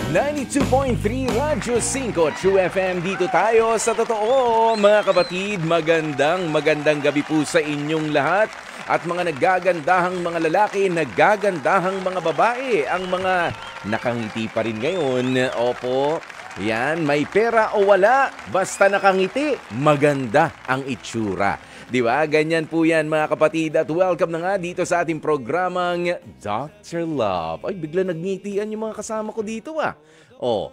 92.3 Radyo 5 True FM. Dito tayo sa totoo, mga kapatid. Magandang gabi po sa inyong lahat. At mga naggagandahang mga lalaki, naggagandahang mga babae, ang mga nakangiti pa rin ngayon. Opo, yan, may pera o wala, basta nakangiti, maganda ang itsura. Di ba? Ganyan po yan, mga kapatid. At welcome na nga dito sa ating programang Dr. Love. Ay, bigla nagngitian yung mga kasama ko dito Oh,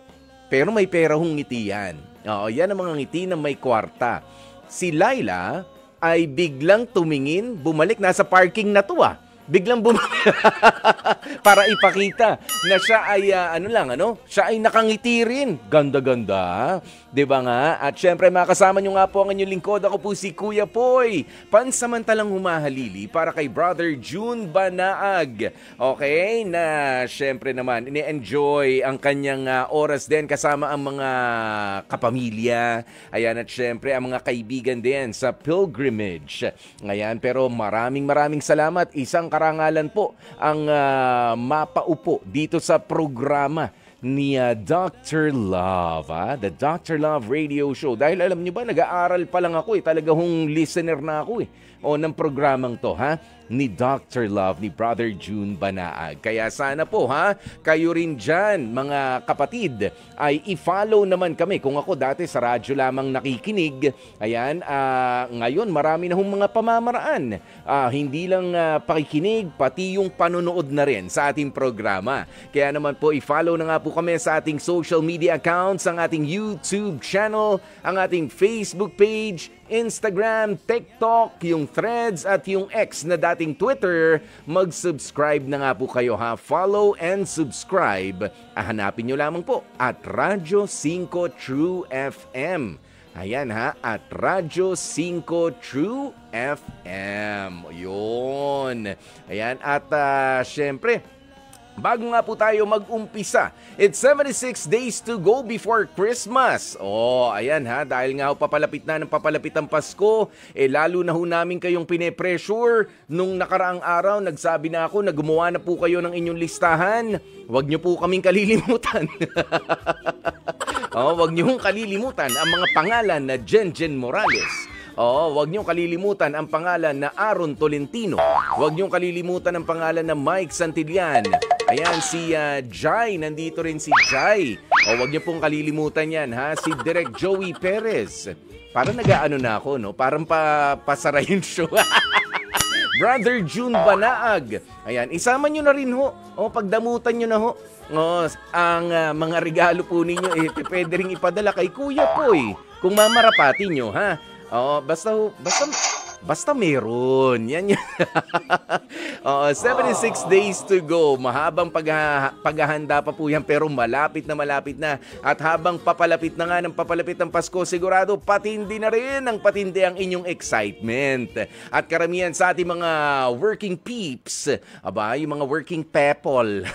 pero may pera hong ngiti yan. Oo, yan ang mga ngiti na may kwarta. Si Laila ay biglang tumingin, bumalik, nasa parking na to Biglang bumalik para ipakita na siya ay siya ay nakangiti rin. Ganda-ganda, 'di ba nga? At syempre makasama niyo nga po ang inyong lingkod. Ako po si Kuya Poy, pansamantalang humahalili para kay Brother June Banaag. Okay, na syempre naman ini-enjoy ang kanyang oras din kasama ang mga kapamilya. Ayan, at syempre ang mga kaibigan din sa pilgrimage. Ayan, pero maraming salamat. Isang karangalan po ang mapaupo dito sa programa ni Dr. Love, The Dr. Love Radio Show. Dahil alam niyo ba, nag-aaral pa lang ako talaga hong listener na ako ng programang to, ni Dr. Love, ni Brother June Banaag. Kaya sana po, kayo rin dyan, mga kapatid, ay i-follow naman kami. Kung ako dati sa radyo lamang nakikinig, ayan, ngayon marami na hong mga pamamaraan. Hindi lang pakikinig, pati yung panonood na rin sa ating programa. Kaya naman po, i-follow na nga po kami sa ating social media accounts, ang ating YouTube channel, ang ating Facebook page, Instagram, TikTok, yung Threads at yung X na dating Twitter. Mag-subscribe na nga po kayo, Follow and subscribe. Hanapin nyo lamang po at Radyo 5 True FM. Ayan at Radyo 5 True FM. Yun. Ayan, at syempre, bago nga po tayo mag-umpisa, it's 76 days to go before Christmas. Ayan dahil nga papalapit ang Pasko, lalo na namin kayong pine-pressure. Nung nakaraang araw, nagsabi na ako na gumawa na po kayo ng inyong listahan. Huwag nyo po kaming kalilimutan. Huwag nyo kalilimutan ang mga pangalan na Jenjen Morales. Huwag niyong kalilimutan ang pangalan na Aaron Tolentino. Huwag niyong kalilimutan ang pangalan na Mike Santillan. Ayan, si Jai, nandito rin si Jai. Huwag niyo pong kalilimutan yan, si Direk Joey Perez. Parang nag-aano na ako, Parang pasara yung show. Brother June Banaag. Ayan, isama nyo na rin pagdamutan nyo na ang mga regalo po ninyo, pwede rin ipadala kay Kuya Poy. Kung mamarapati nyo, basta meron. Yan. 76 days to go. Mahabang paghahanda pa po yan, pero malapit na. At habang papalapit na nga ng papalapit ang Pasko, sigurado patindi na rin ang inyong excitement. At karamihan sa ating mga working peeps, yung mga working people,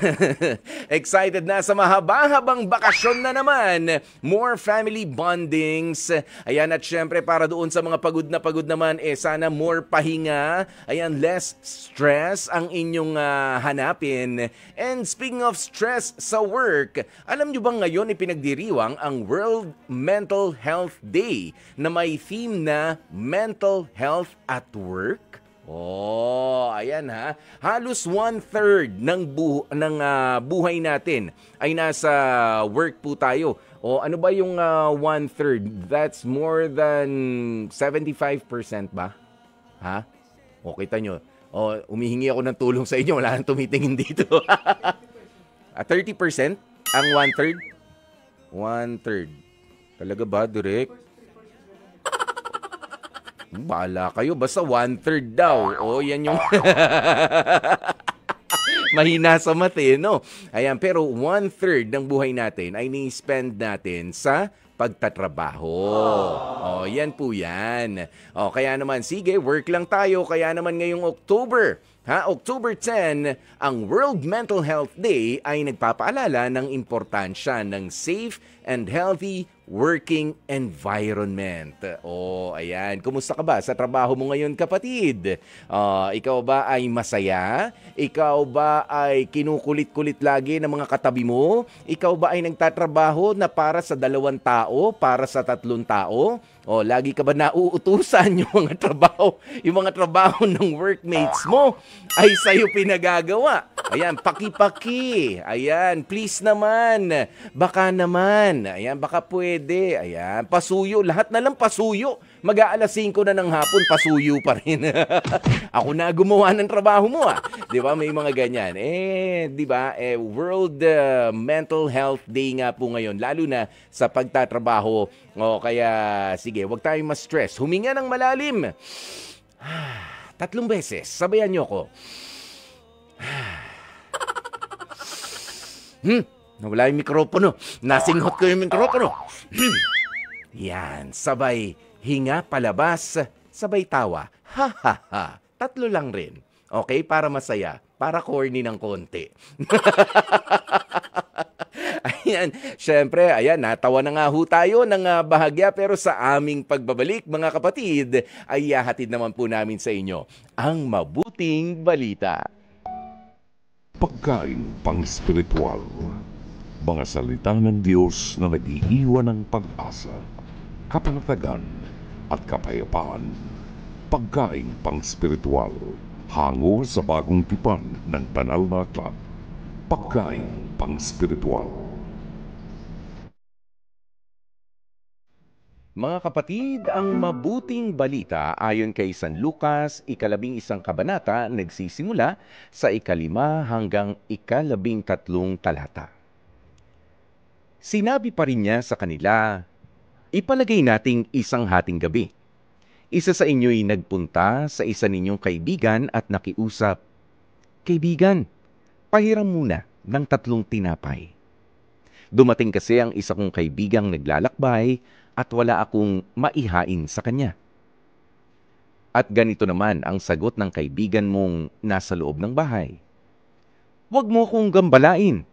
excited na sa mahaba-habang bakasyon na naman. More family bondings. Ayan, at syempre para doon sa mga pagod naman, sana more pahinga. Ayan, less stress ang inyong hanapin. And speaking of stress sa work, alam nyo bang ngayon ipinagdiriwang ang World Mental Health Day na may theme na Mental Health at Work? Ayan halos 1/3 ng buhay natin ay nasa work po tayo. Ano ba yung 1/3? That's more than 75% ba? Kita nyo. Umihingi ako ng tulong sa inyo. Wala nang tumitingin dito. 30% ang 1/3? 1/3. Talaga ba, Direk? Bahala kayo. Basta 1/3 daw. Yan yung... Mahina sa math, Ayan, pero 1/3 ng buhay natin ay ni-spend natin sa pagtatrabaho. Yan po yan. Kaya naman, sige, work lang tayo. Kaya naman ngayong October, October 10, ang World Mental Health Day ay nagpapaalala ng importansya ng safe and healthy working environment. Oh, ayan. Kumusta ka ba sa trabaho mo ngayon, kapatid? Ikaw ba ay masaya? Ikaw ba ay kinukulit-kulit lagi ng mga katabi mo? Ikaw ba ay nagtatrabaho na para sa 2 tao, para sa 3 tao? O, lagi ka ba nauutusan yung mga trabaho ng workmates mo ay sa'yo pinagagawa? Ayan, paki-paki. Ayan, please naman. Baka naman. Ayan, baka pwede. Ayan, pasuyo. Lahat na lang pasuyo. Mag-aalas 5 na ng hapon, pasuyo pa rin. Ako na gumawa ng trabaho mo, ah. Di ba? May mga ganyan. Di ba? World Mental Health Day nga po ngayon, lalo na sa pagtatrabaho. O, kaya, sige, huwag tayong ma-stress. Huminga ng malalim. 3 beses. Sabayan niyo ako. Nawala yung mikropono. Nasinghot ko yung mikropono. Yan, sabay hinga palabas, sabay tawa. Ha ha ha. 3 lang rin. Okay, para masaya, para corny ng konti. Ayan, syempre, ayan, natawa na nga ho tayo ng bahagya, pero sa aming pagbabalik, mga kapatid, ay hatid naman po namin sa inyo ang mabuting balita. Pagkain pang-spiritual. Mga salita ng Diyos na nag-iiwan ng pag-asa, kapanatagan at kapayapaan. Pagkain pang-spiritual. Hango sa bagong tipan ng banal na aklat. Pagkain pang-spiritual. Mga kapatid, ang mabuting balita ayon kay San Lucas, 11 kabanata, nagsisimula sa 5 hanggang 13 talata. Sinabi pa rin niya sa kanila, ipalagay nating isang hating gabi. Isa sa inyo'y nagpunta sa isa ninyong kaibigan at nakiusap, kaibigan, pahiram muna ng 3 tinapay. Dumating kasi ang isa kong kaibigang naglalakbay at wala akong maihain sa kanya. At ganito naman ang sagot ng kaibigan mong nasa loob ng bahay. Huwag mo akong gambalain.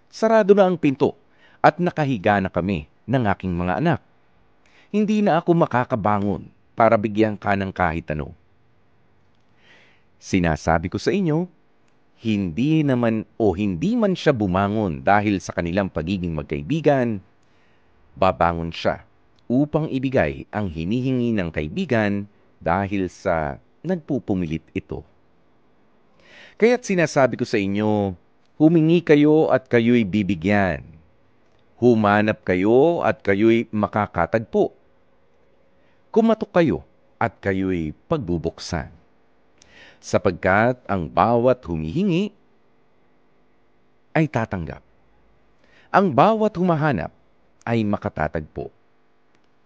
Sarado na ang pinto at nakahiga na kami ng aking mga anak. Hindi na ako makakabangon para bigyan ka ng kahit ano. Sinasabi ko sa inyo, hindi man siya bumangon dahil sa kanilang pagiging magkaibigan, babangon siya upang ibigay ang hinihingi ng kaibigan dahil sa nagpupumilit ito. Kaya't sinasabi ko sa inyo, humingi kayo at kayo'y bibigyan. Humanap kayo at kayo'y makakatagpo. Kumatok kayo at kayo'y pagbubuksan. Sapagkat ang bawat humihingi ay tatanggap. Ang bawat humahanap ay makatatagpo.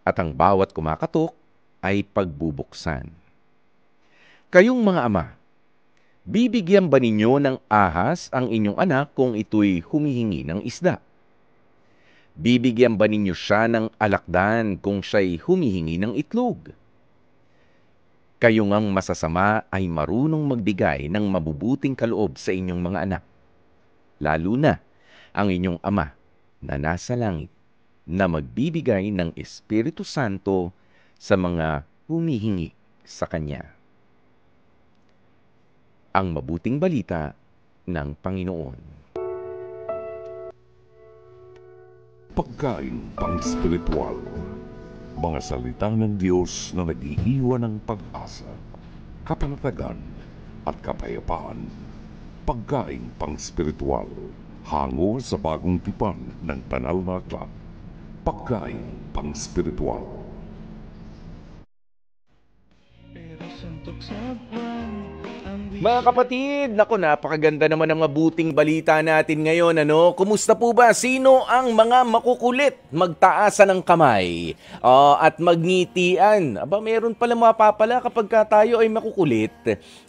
At ang bawat kumakatok ay pagbubuksan. Kayong mga ama, bibigyan ba ninyo ng ahas ang inyong anak kung ito'y humihingi ng isda? Bibigyan ba ninyo siya ng alakdan kung siya'y humihingi ng itlog? Kayo ngang masasama ay marunong magbigay ng mabubuting kaloob sa inyong mga anak, lalo na ang inyong ama na nasa langit, na magbibigay ng Espiritu Santo sa mga humihingi sa Kanya. Ang mabuting balita ng Panginoon. Pagkain pang-spiritual. Mga salita ng Diyos na nag-iiwan ng pag-asa, kapanatagan at kapayapaan. Pagkain pang-spiritual. Hango sa bagong tipan ng banal na aklat. Pagkain pang-spiritual. Mga kapatid, naku, napakaganda naman ang mabuting balita natin ngayon, ano? Kumusta po ba? Sino ang mga makukulit magtaasan ng kamay at magngitian? Aba, meron pala mapapala kapag tayo ay makukulit.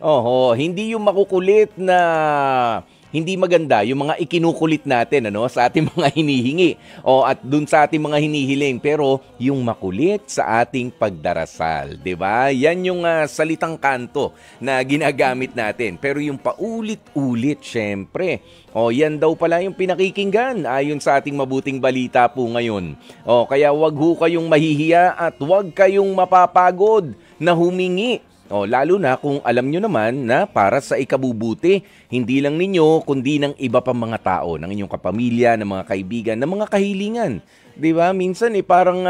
Oho, hindi yung makukulit na hindi maganda yung mga ikinukulit natin sa ating mga hinihingi at dun sa ating mga hinihiling, pero yung makulit sa ating pagdarasal, 'di ba? Yan yung salitang kanto na ginagamit natin. Pero yung paulit-ulit, syempre, yan daw pala yung pinakikinggan ayon sa ating mabuting balita po ngayon. Kaya wag ho kayong mahihiya at wag kayong mapapagod na humingi. Lalo na kung alam nyo naman na para sa ikabubuti, hindi lang ninyo, kundi ng iba pang mga tao, ng inyong kapamilya, ng mga kaibigan, ng mga kahilingan. Diba? Minsan parang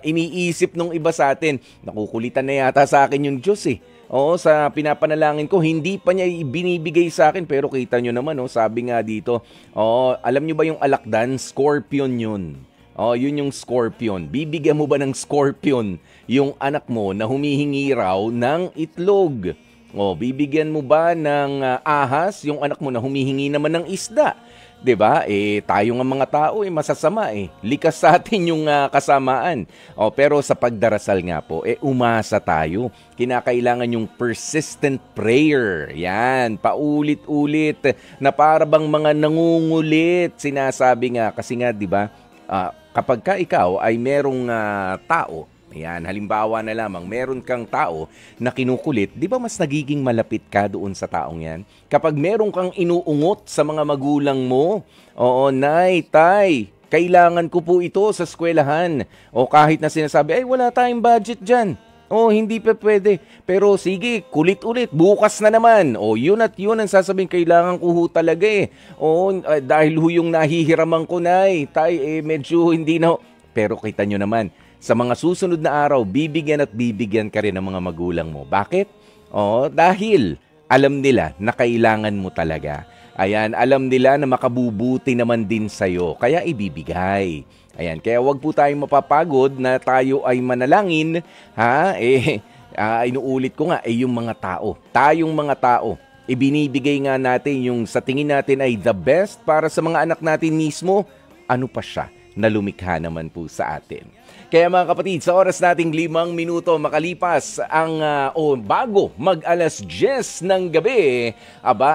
iniisip nung iba sa atin, nakukulitan na yata sa akin yung Diyos sa pinapanalangin ko, hindi pa niya binibigay sa akin. Pero kita nyo naman, sabi nga dito, alam nyo ba yung alakdan? Scorpion yun. Yun yung scorpion. Bibigyan mo ba ng scorpion yung anak mo na humihingi raw ng itlog? Bibigyan mo ba ng ahas yung anak mo na humihingi naman ng isda? 'Di ba? Tayo nga mga tao masasama Likas sa atin yung kasamaan. Pero sa pagdarasal nga po, umasa tayo. Kinakailangan yung persistent prayer. Yan, paulit-ulit na para bang mga nangungulit. Sinasabi nga kasi nga 'di ba? Kapag ka ikaw ay merong tao, halimbawa na lamang, meron kang tao na kinukulit, di ba mas nagiging malapit ka doon sa taong yan? Kapag meron kang inuungot sa mga magulang mo, nay, tay, kailangan ko po ito sa eskwelahan. Kahit na sinasabi, wala tayong budget dyan. Hindi pa pwede. Pero sige, kulit ulit. Bukas na naman. Yun at yun ang sasabihin, kailangan ko ho talaga dahil ho yung nahihiraman ko tay, medyo hindi na. Pero kita nyo naman, sa mga susunod na araw, bibigyan at bibigyan ka rin ng mga magulang mo. Bakit? Dahil alam nila na kailangan mo talaga. Ayan, alam nila na makabubuti naman din sa'yo. Kaya ibibigay. Ayan, kaya wag po tayong mapapagod na tayo ay manalangin, inuulit ko nga, yung mga tao. Tayong mga tao, ibinibigay nga natin yung sa tingin natin ay the best para sa mga anak natin mismo. Ano pa siya na lumikha naman po sa atin? Kaya mga kapatid, sa oras nating 5 minuto makalipas ang bago mag-alas 10 ng gabi,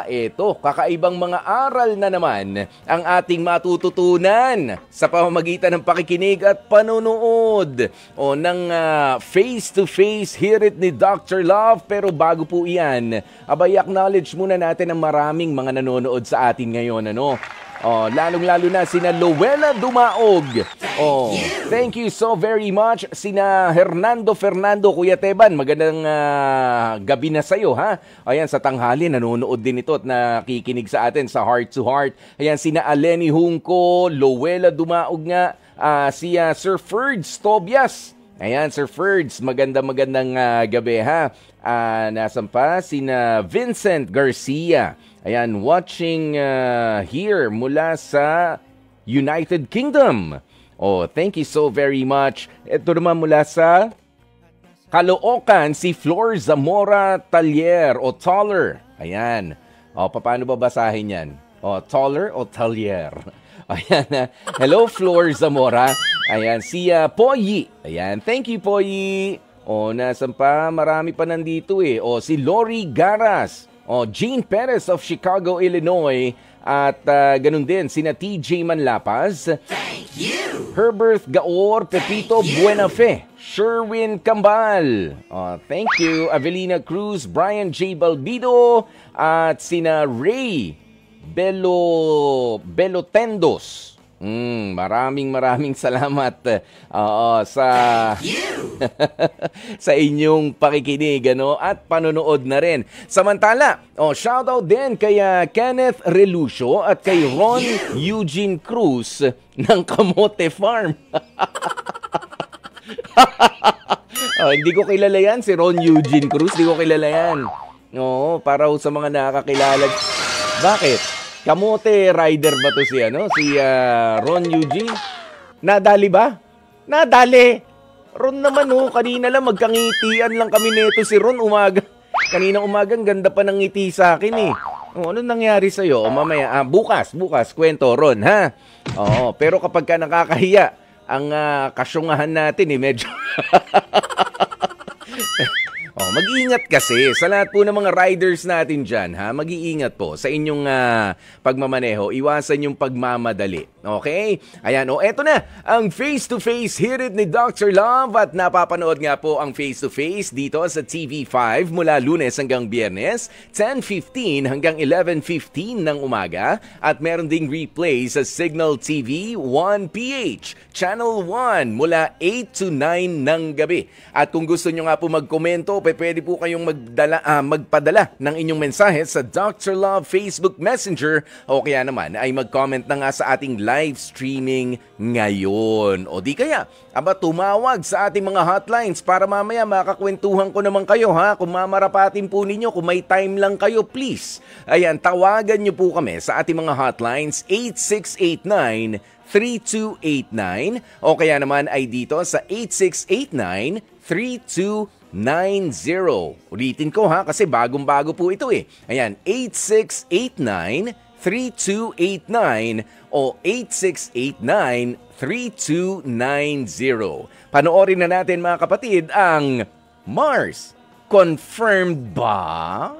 eto, kakaibang mga aral na naman ang ating matututunan sa pamamagitan ng pakikinig at panonood ng face-to-face hirit ni Dr. Love. Pero bago po iyan, i-acknowledge muna natin ang maraming mga nanonood sa atin ngayon, lalong-lalo na sina Luella Dumaog. Thank you so very much. Sina Fernando, Kuya Teban, magandang gabi na sa'yo, ha? Ayan, sa tanghali, nanonood din ito at nakikinig sa atin sa Heart to Heart. Ayan, sina Aleni Hungko, Luella Dumaog nga, si Sir Ferds Tobias. Ayan, Sir Ferds, magandang gabi, ha? Nasan pa? Sina Vincent Garcia. Ayan, watching here mula sa United Kingdom. Thank you so very much. Ito naman mula sa Caloocan, si Flor Zamora Talier o Taller. Ayan. Paano ba basahin yan? Taller o Talier? Ayan. Hello, Flor Zamora. Ayan, si Poyi. Ayan, thank you, Poyi. Nasan pa? Marami pa nandito si Lori Garas. Jean Perez of Chicago, Illinois. At ganun din, sina TJ Manlapas. Thank you! Herbert Gaor, Pepito Buenafe. Sherwin Cambal. Thank you. Avelina Cruz, Brian J. Balbido. At sina Ray Belotendos. Maraming salamat sa sa inyong pakikinig at panonood na rin. Samantala, shoutout din kay Kenneth Relucio at kay Ron Eugene Cruz ng Kamote Farm. Hindi ko kilala yan, si Ron Eugene Cruz. Hindi ko kilala yan. Para sa mga nakakilala. Bakit? Kamote rider ba to si Ron Eugene? Nadali ba? Nadali! Ron naman kanina lang magkangitian lang kami neto si Ron umaga. Kanina umagang ganda pa ng ngiti sa akin ano nangyari sa'yo? Mamaya, bukas, kwento Ron, ha? Pero kapag ka nakakahiya, ang kasyungahan natin medyo... Oh, mag-iingat kasi sa lahat po ng mga riders natin dyan, ha? Mag-iingat po sa inyong pagmamaneho. Iwasan yung pagmamadali. Okay? Ayan, eto na ang face-to-face hirit ni Dr. Love at napapanood nga po ang face-to-face dito sa TV5 mula Lunes hanggang Biyernes, 10:15 hanggang 11:15 ng umaga at meron ding replay sa Signal TV 1PH, Channel 1 mula 8 to 9 ng gabi. At kung gusto nyo nga po magkomento, pwede po kayong magpadala ng inyong mensahe sa Dr. Love Facebook Messenger o kaya naman ay mag-comment na nga sa ating live streaming ngayon. O di kaya, tumawag sa ating mga hotlines para mamaya makakwentuhan ko naman kayo, ha? Kung mamarapatin po ninyo, kung may time lang kayo, please. Ayan, tawagan nyo po kami sa ating mga hotlines 8689-3289 o kaya naman ay dito sa 8689-3290. Ulitin ko, ha, kasi bagong-bago po ito eh. Ayan, 8689-3289 o 8689-3290. Panoorin na natin mga kapatid ang Mars. Confirmed ba?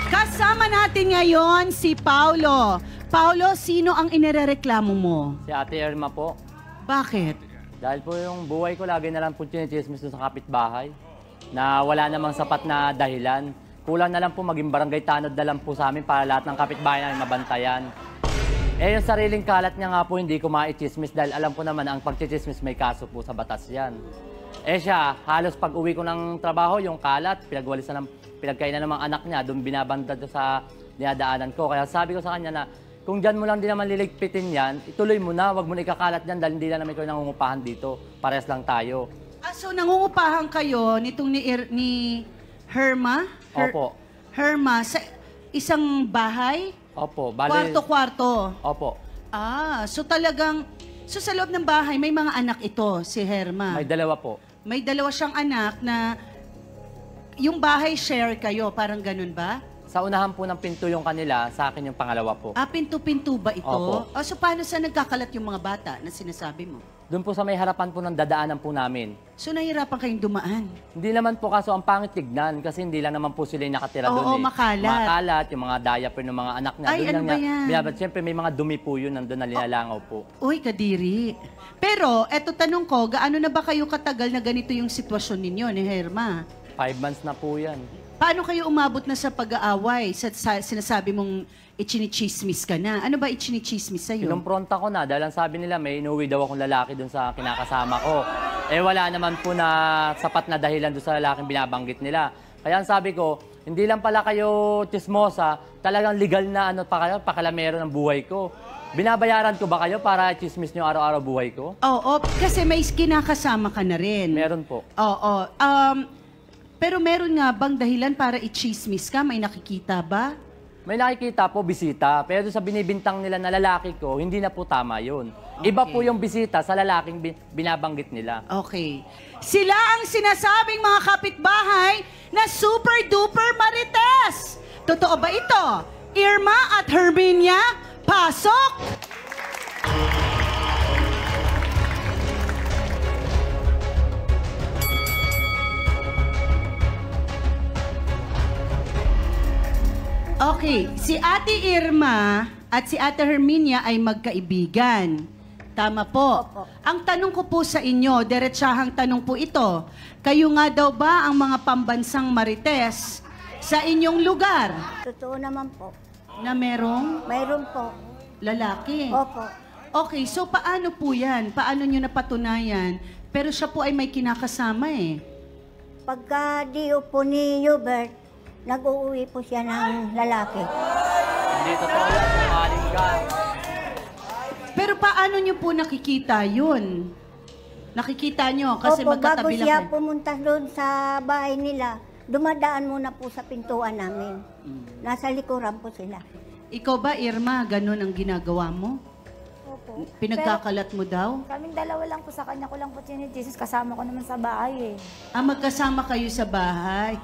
Kasama natin ngayon si Paulo. Paulo, sino ang inirereklamo mo? Si Ate Irma po. Bakit? Dahil po yung buhay ko, lagi na lang po chinichismis doon sa kapitbahay na wala namang sapat na dahilan. Kulang na lang po maging barangay tanod na lang po sa amin para lahat ng kapitbahay namin mabantayan. Yung sariling kalat niya nga po hindi ko maichismis dahil alam ko naman ang pagchichismis may kaso po sa batas yan. Siya, halos pag uwi ko ng trabaho, yung kalat, pinagkainan ng mga anak niya, doon binabanda sa dinadaanan ko. Kaya sabi ko sa kanya na, kung dyan mo lang din naman liligpitin yan, ituloy mo na, wag mo na ikakalat dyan dahil hindi lang naman ikaw nangungupahan dito. Parehas lang tayo. So nangungupahan kayo nitong ni Herma? Opo. Herma, sa isang bahay? Opo. Bale, kwarto-kwarto? Opo. So talagang, so sa loob ng bahay, may mga anak ito, si Herma? May dalawa po. May dalawa siyang anak na yung bahay share kayo, parang ganun ba? Sa unahan po ng pinto yung kanila, sa akin yung pangalawa po. Pinto-pinto ba ito? Opo. So paano sa nagkakalat yung mga bata na sinasabi mo? Doon po sa may harapan po ng dadaanan po namin. So nahirapan kayong dumaan? Hindi naman po kaso ang pangit tignan kasi hindi lang naman po sila yung nakatira doon. Oo, makalat. Makalat, yung mga diaper ng mga anak niya. Ay, doon ano lang ba niya, yan? Siyempre may mga dumi po yun nandun na linalangaw po. Uy, kadiri. Pero, eto tanong ko, gaano na ba kayo katagal na ganito yung sitwasyon ninyo ni Herma? 5 months na po yan. Paano kayo umabot na sa pag-aaway? Sinasabi mong ichinichismis ka na. Ano ba ichinichismis sa'yo? Kinumpronta ko na dahil ang sabi nila may inuwi daw akong lalaki doon sa kinakasama ko. Wala naman po na sapat na dahilan doon sa lalaking binabanggit nila. Kaya ang sabi ko, hindi lang pala kayo chismosa, talagang legal na pakalamero ng buhay ko. Binabayaran ko ba kayo para chismis nyo araw-araw buhay ko? Oo, kasi may kinakasama ka na rin. Meron po. Oo. Pero meron nga bang dahilan para i-chismis ka? May nakikita ba? May nakikita po, bisita. Pero sa binibintang nila na lalaki ko, hindi na po tama yun. Iba po yung bisita sa lalaking binabanggit nila. Okay. Sila ang sinasabing mga kapitbahay na super-duper marites. Totoo ba ito? Irma at Herminia, pasok! Okay, si Ate Irma at si Ate Herminia ay magkaibigan. Tama po. Opo. Ang tanong ko po sa inyo, diretsahang tanong po ito, kayo nga daw ba ang mga pambansang marites sa inyong lugar Totoo naman po. na merong Mayroon po. lalaki? Opo. Okay, so paano po yan? Paano nyo napatunayan? Pero siya po ay may kinakasama eh. Pagka diyo po ni Hubert, nag-uuwi po siya ng lalaki. Hindi totoo yan, sinungaling ka. Pero paano nyo po nakikita yun? Nakikita nyo kasi Opo, bago magkatabi siya lang kayo. pumunta doon sa bahay nila, dumadaan muna po sa pintuan namin. Nasa likuran po sila. Ikaw ba, Irma, ganun ang ginagawa mo? Opo. Pinagkakalat mo daw? Pero kaming dalawa lang po, sa kanya ko lang po Jesus, kasama ko naman sa bahay eh. Magkasama kayo sa bahay.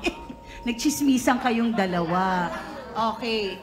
Nagchismisan kayong dalawa. Okay.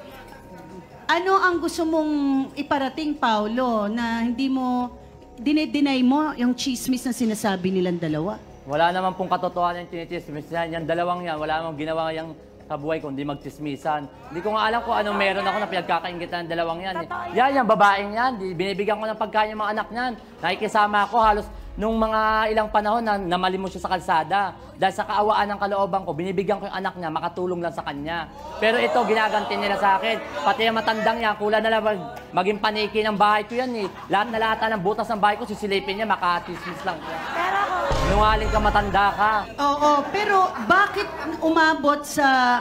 Ano ang gusto mong iparating, Paulo, na hindi mo, dinay mo yung chismis na sinasabi nilang dalawa? Wala naman pong katotohanan yung chinichismisan. Yan dalawang yan, wala namang ginawa yung sa buhay ko, hindi magchismisan. Hindi ko nga alam kung anong meron ako na pinagkakaingitan ng dalawang yan. Yan, yung babaeng yan. Binibigyan ko ng pagkain yung mga anak niyan. Nakikisama ako halos nung mga ilang panahon na namalimos siya sa kalsada. Dahil sa kaawaan ng kalooban ko, binibigyan ko yung anak niya, makatulong lang sa kanya. Pero ito, ginaganti nila sa akin. Pati yung matandang yan, kulang na lang maging paniki ng bahay ko yan eh. Lahat na lahat ng butas ng bahay ko, sisilipin niya, makatismis lang siya. Pero ako, Nungaling ka, matanda ka. Oo, pero bakit umabot sa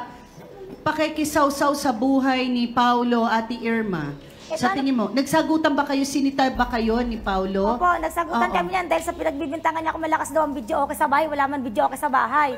pakikisaw-saw sa buhay ni Paulo, Ate Irma? Sa tingin mo, nagsagutan ba kayo, sinita ba kayo ni Paulo? opo, nagsagutan kami yan dahil sa pinagbibintangan niya ako malakas daw ang video okay sa bahay. Wala man video okay sa bahay.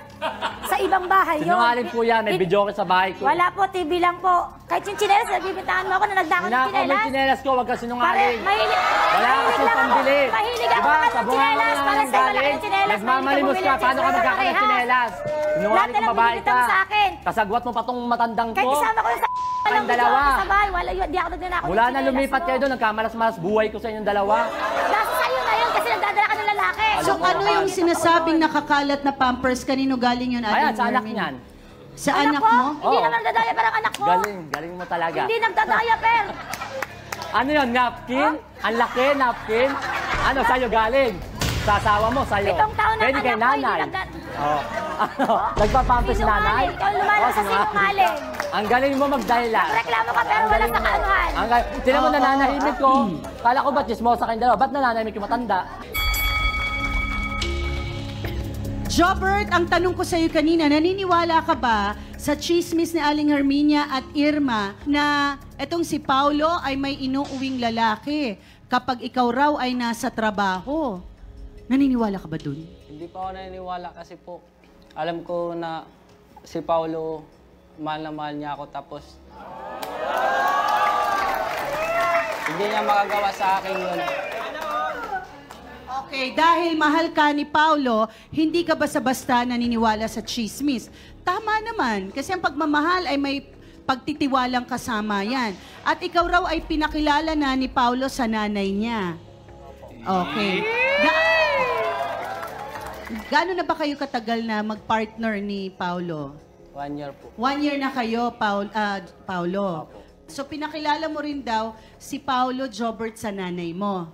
Sa ibang bahay yun. Sinungaling po yan, may video ko sa bahay ko. Wala po, TV lang po. Kahit yung chinelas, nagbibintangan mo ako na nagdako ng Hinako mo chinelas. yung chinelas ko, wag ka sinungaling. Wala Wala kasi pambili. Mahilig ako Diba? mga Sa ng bunga chinelas. nga Para ng sa'yo, malaki galing. ng chinelas. Nagmamalimos ka, paano ka magkakaroon ng chinelas? Sinungaling Lahat na ka, lang babae binibintang ka. mo sa akin. Kasagwat mo pa tong matandang Kahit ko. isama ko yung sa Ang video dalawa. okay sa bahay. Wala yun, di ako nagnanakaw ng Mula na chinelas lumipat mo. kayo doon, nagkamalas-malas buhay ko sa inyong dalawa. Nasa sa'yo na yun kasi nagdadala ka ng lalaki. So ano yung sinasabing nakakalat na pampers? Kanino galing yun, Ate Ayan, sa anak Irma? niyan. Sa anak mo? Hindi Oo. naman nagdadaya parang anak ko. Galing mo talaga. Hindi nagdadaya, per. Ano yun, napkin? Ang laki, napkin? Ano, sa'yo galing? Sa asawa mo, sa'yo. 7 taon na Pwede kay anak ko, hindi nanay. nagda- Ano, nagpapampis nanay? Sinungaling. Ikaw lumalang sa sinungaling. Ang galing mo magdahilan. Reklamo ka pero wala sa kaanuhan. Ang galing. Tinan mo nananahimik ko. Kala ko ba chismosa kayong dalawa? Ba't nananahimik yung matanda? Jobert, ang tanong ko sa iyo kanina, naniniwala ka ba sa chismis ni Aling Herminia at Irma na etong si Paulo ay may inuuwing lalaki kapag ikaw raw ay nasa trabaho? Naniniwala ka ba dun? Hindi pa ako naniniwala kasi po alam ko na si Paulo mahal na mahal niya ako tapos hindi niya makagawa sa akin yun. Okay, dahil mahal ka ni Paulo, hindi ka basta-basta naniniwala sa chismis. Tama naman, kasi ang pagmamahal ay may pagtitiwalang kasama yan. At ikaw raw ay pinakilala na ni Paulo sa nanay niya. Okay. Gaano na ba kayo katagal na mag-partner ni Paulo? 1 year po. 1 year na kayo, Paulo. So pinakilala mo rin daw si Paulo Jobert sa nanay mo.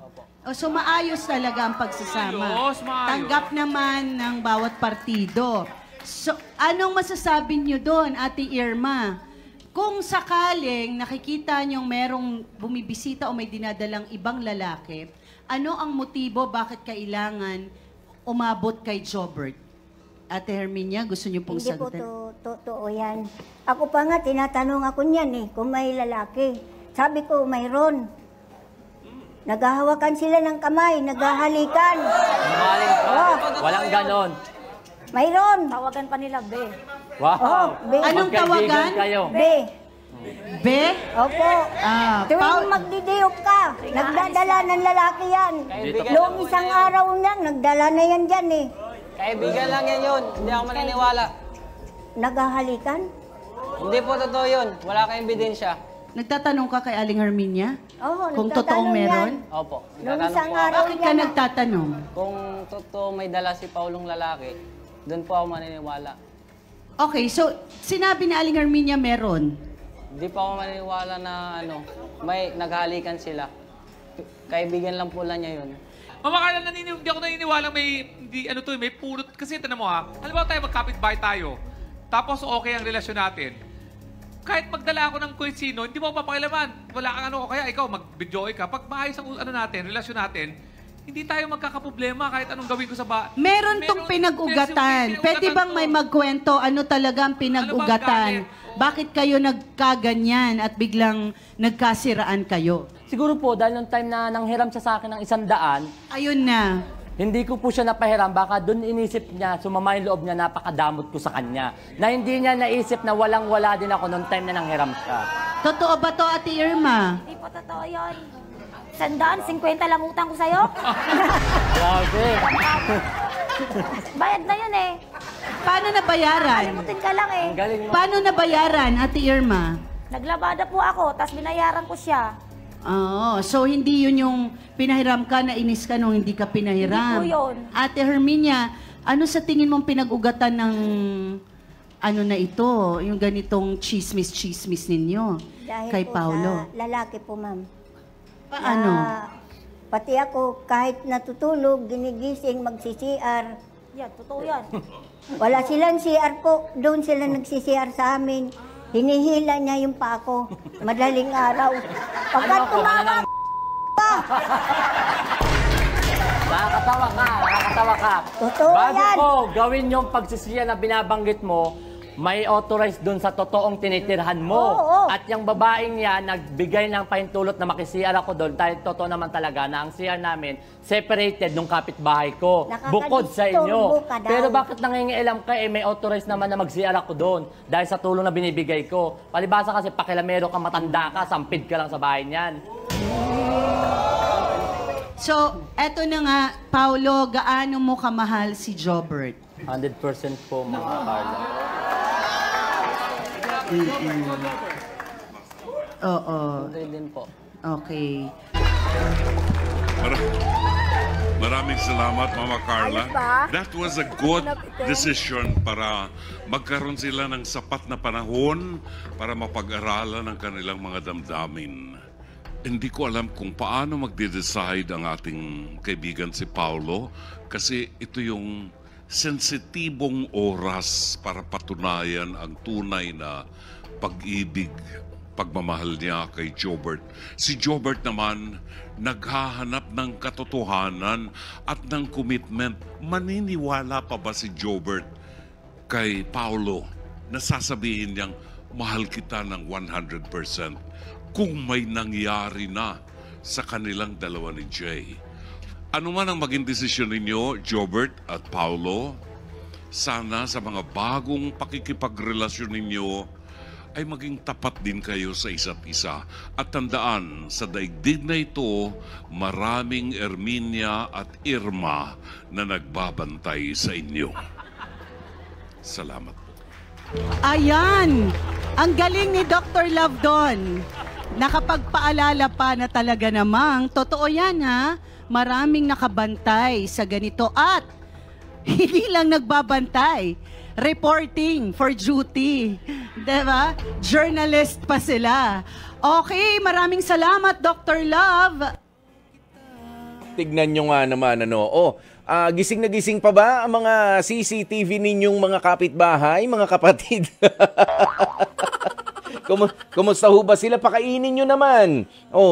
So maayos talaga ang pagsasama. Maayos. Tanggap naman ng bawat partido. So anong masasabi niyo doon, Ate Irma? Kung sakaling nakikita niyong merong bumibisita o may dinadalang ibang lalaki, ano ang motibo bakit kailangan umabot kay Jobert? Ate Herminia, gusto niyo pong Hindi po sagutin? totoo yan. Ako pa nga, tinatanong ako niyan eh, kung may lalaki. Sabi ko, mayroon. Naghahawakan sila ng kamay, naghahalikan. Sinungaling ka. Oh. Walang ganon. Mayroon. Tawagan pa nila, be. Wow. Be. Anong Magkaibigan tawagan? kayo. Be. Be? Opo. Tuwing magdidiyok ka, nagdadala ng lalaki yan. Kaibigan Noong isang araw lang, nagdala na yan dyan eh. Kaibigan lang yan yun. Hindi ako maniniwala. Naghahalikan? Hindi po totoo yun. Wala kang ebidensya. Nagtatanong ka kay Aling Herminia? Oo, Kung nagtatanong totoong meron? yan. Opo. Noong Nagtatanong isang po ako. araw Bakit ka yan. nagtatanong? Kung totoo may dala si Paulong lalaki, doon po ako maniniwala. Okay, so sinabi ni Aling Herminia meron. Hindi pa ako maniniwala na may naghalikan sila. Kaibigan lang po lang niya yun. Mama Carla, hindi ako naniniwala may pulot. Kasi tanong mo halimbawa tayo magkapit-bahay tayo, tapos okay ang relasyon natin. Kahit magdala ako ng kung sino, hindi mo papakilaman. Wala kang o kaya ikaw mag-video ka. Pag maayos ang relasyon natin, hindi tayo magkakaproblema kahit anong gawin ko sa bahay. Meron tong pinag-ugatan. Pwede bang may magkwento ano talaga ang pinag-ugatan? Bakit kayo nagkaganyan at biglang nagkasiraan kayo? Siguro po, dahil nung time na nanghiram siya sa akin ng 100, Ayun na. hindi ko po siya napahiram. Baka doon inisip niya, sumama yung loob niya, napakadamot ko sa kanya. Na hindi niya naisip na walang-wala din ako nung time na nanghiram siya. Totoo ba to, Ate Irma? Hindi po totoo yun. 150 lang utang ko sa'yo. Grabe. Bayad na yun eh. Paano nabayaran? Kalimutin ka lang eh. Ang galing mo. Paano nabayaran, Ate Irma? Naglabada po ako, tapos binayaran ko siya. Oo, so hindi yun yung pinahiram ka, nainis ka nung hindi ka pinahiram. Hindi po yun. Ate Herminia, Ano sa tingin mong pinag-ugatan ng ano na ito, yung ganitong chismis-chismis ninyo Dahil kay po Paulo? sa lalaki po, ma'am. Paano? Pati ako, kahit natutulog, ginigising, magsi-CR. Yan, totoo yan. Wala silang CR po. Doon sila nagsi-CR sa amin. Hinihila niya yung pa ako. Madaling araw. Pagkat tumawag pa. Nakakatawa ka. Totoo Bago yan. ko gawin yung pagsisiya na binabanggit mo, may authorized dun sa totoong tinitirhan mo. Oo. At yung babaeng yan, nagbigay ng pahintulot na makisiyar ako doon dahil totoo naman talaga na ang CR namin separated nung kapitbahay ko. Bukod sa inyo. Nakakadisturbo ka daw. Pero bakit nangingialam ka may authorized naman na mag-CR ako doon dahil sa tulong na binibigay ko. Palibasa kasi pakilamero ka, matanda ka, sampid ka lang sa bahay niyan. So, eto na nga, Paulo, gaano mo kamahal si Jobert? 100% po mga Carla. Oo. Hindi din po. Okay. Maraming salamat, Mama Carla. Ayos ba? That was a good decision para magkaroon sila ng sapat na panahon para mapag-aralan ang kanilang mga damdamin. Hindi ko alam kung paano magde-decide ang ating kaibigan si Paulo kasi ito yung sensitibong oras para patunayan ang tunay na pag-ibig, pagmamahal niya kay Jobert. Si Jobert naman, naghahanap ng katotohanan at ng commitment. Maniniwala pa ba si Jobert kay Paulo na sasabihin niyang, mahal kita ng 100% kung may nangyari na sa kanilang dalawa ni Jay? Ano man ang maging desisyon ninyo, Jobert at Paulo, sana sa mga bagong pakikipagrelasyon ninyo ay maging tapat din kayo sa isa't isa. At tandaan, sa daigdig na ito, maraming Erminia at Irma na nagbabantay sa inyo. Salamat. Ayan! Ang galing ni Dr. Love doon. Nakapagpaalala pa na talaga namang, totoo yan ha, maraming nakabantay sa ganito at hindi lang nagbabantay, reporting for duty. Diba? Journalist pa sila. Okay, maraming salamat, Dr. Love. Tignan nyo nga naman, gising na gising pa ba ang mga CCTV ninyong mga kapitbahay, mga kapatid? Kumusta ho ba sila? Pakainin nyo naman.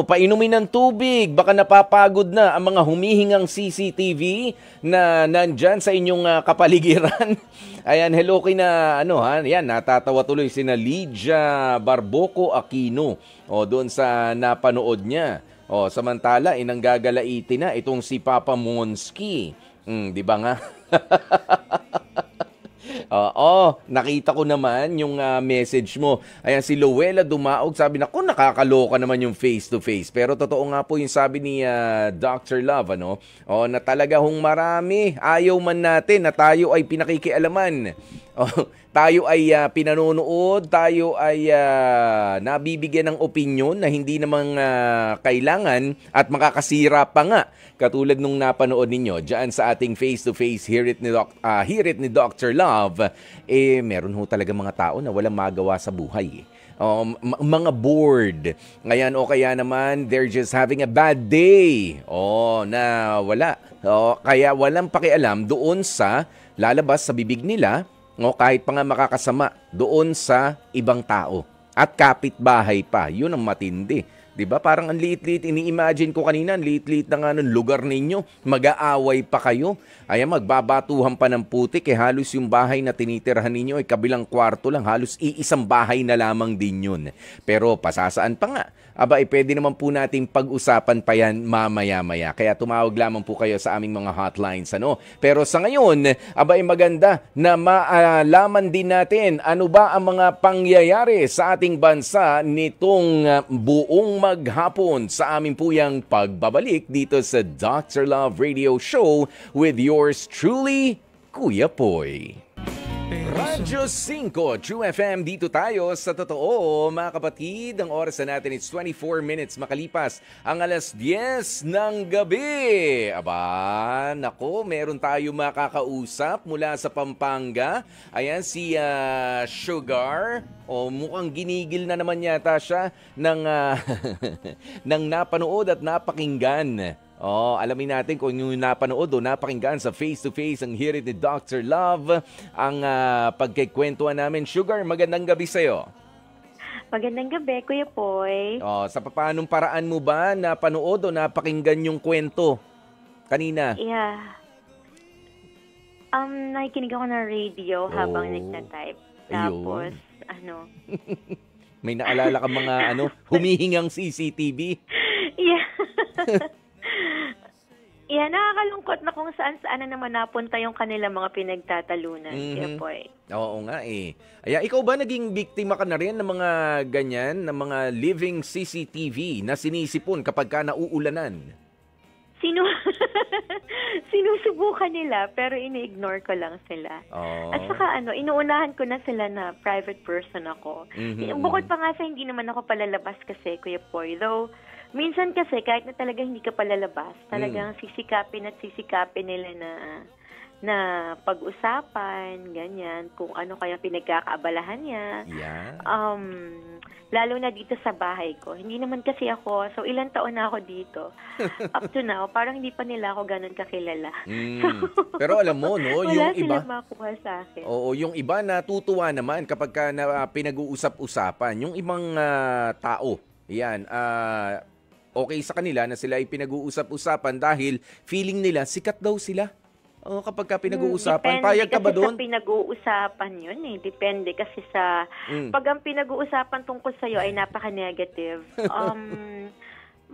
Painumin ng tubig. Baka napapagod na ang mga humihingang CCTV na nandyan sa inyong kapaligiran. Ayan, hello kay na, yan, natatawa tuloy sina Lydia Barboco Aquino. Doon sa napanood niya. Samantala, inang gagalaitin na itong si Papa Monski. Di ba nga? Nakita ko naman yung message mo. Ayan, si Luella Dumaog, sabi na, nakakaloka naman yung face-to-face. Pero totoo nga po yung sabi ni Dr. Love, na talaga hong marami. Ayaw man natin na tayo ay pinakikialaman. Tayo ay pinanonood, tayo ay nabibigyan ng opinyon na hindi namang kailangan at makakasira pa nga. Katulad nung napanood ninyo dyan sa ating face-to-face Hear It ni Dr. Love, meron ho talaga mga tao na walang magawa sa buhay. Mga bored. Ngayon kaya naman, they're just having a bad day. Na wala. Kaya walang pakialam doon sa lalabas sa bibig nila, kahit pa nga makakasama doon sa ibang tao. At kapitbahay pa. Yun ang matindi. Diba? Parang ang liit-liit. Ini-imagine ko kanina, ang liit-liit na nga ng lugar ninyo. Mag-aaway pa kayo. Ayan, magbabatuhan pa ng putik. Halos yung bahay na tinitirhan ninyo ay kabilang kwarto lang. Halos iisang bahay na lamang din yun. Pero pasasaan pa nga. Pwede naman po nating pag-usapan pa yan mamaya-maya. Kaya tumawag lamang po kayo sa aming mga hotlines. Pero sa ngayon, maganda na maalaman din natin ano ba ang mga pangyayari sa ating bansa nitong buong maghapon sa aming puyang pagbabalik dito sa Dr. Love Radio Show with yours truly, Kuya Poy. Radyo 5, True FM, dito tayo sa totoo, mga kapatid. Ang oras na natin is 24 minutes makalipas ang alas 10 ng gabi. Aba, nako, meron tayo makakausap mula sa Pampanga. Ayan, si Sugar. O, mukhang ginigil na naman yata siya ng napanood at napakinggan. Alamin natin kung yung napanood o napakinggan sa face-to-face ang Hear It ni Dr. Love, ang pagkikwentuhan namin. Sugar, magandang gabi sa'yo. Magandang gabi, Kuya Poy. Sa paanong paraan mo ba napanood o napakinggan yung kwento kanina? Yeah. Nakikinig ako ng radio habang nagtatype. Tapos, May naalala ka mga humihingang CCTV? Yeah. Yeah, nakakalungkot na kung saan-saan na naman napunta yung kanilang mga pinagtatalunan. Kuya Poy. Oo nga eh. Ikaw ba naging biktima ka na rin ng mga ganyan, ng mga living CCTV na sinisipon kapag ka nauulanan? Sinusubukan nila pero ini-ignore ko lang sila. At saka inuunahan ko na sila na private person ako. Bukod pa nga sa hindi naman ako palalabas kasi, Kuya Poy. Though, minsan kasi kahit na talaga hindi ka palalabas, talagang sisikapin nila na pag-usapan, ganyan, kung ano kaya pinagkakaabalahan niya. Yeah. Lalo na dito sa bahay ko. Hindi naman kasi ako, so ilang taon na ako dito. Up to now, parang hindi pa nila ako ganun kakilala. Pero alam mo, no, wala yung iba, silang makuha sa akin. Oo, yung iba natutuwa naman kapag ka pinag-uusap-usapan. Yung ibang tao, yan, okay sa kanila na sila ay pinag-uusap-usapan dahil feeling nila sikat daw sila. Kapag ka pinag-uusapan, payag ka ba doon? Depende kasi sa pinag-uusapan yun eh. Depende kasi sa... Pag ang pinag-uusapan tungkol sa'yo ay napaka-negative,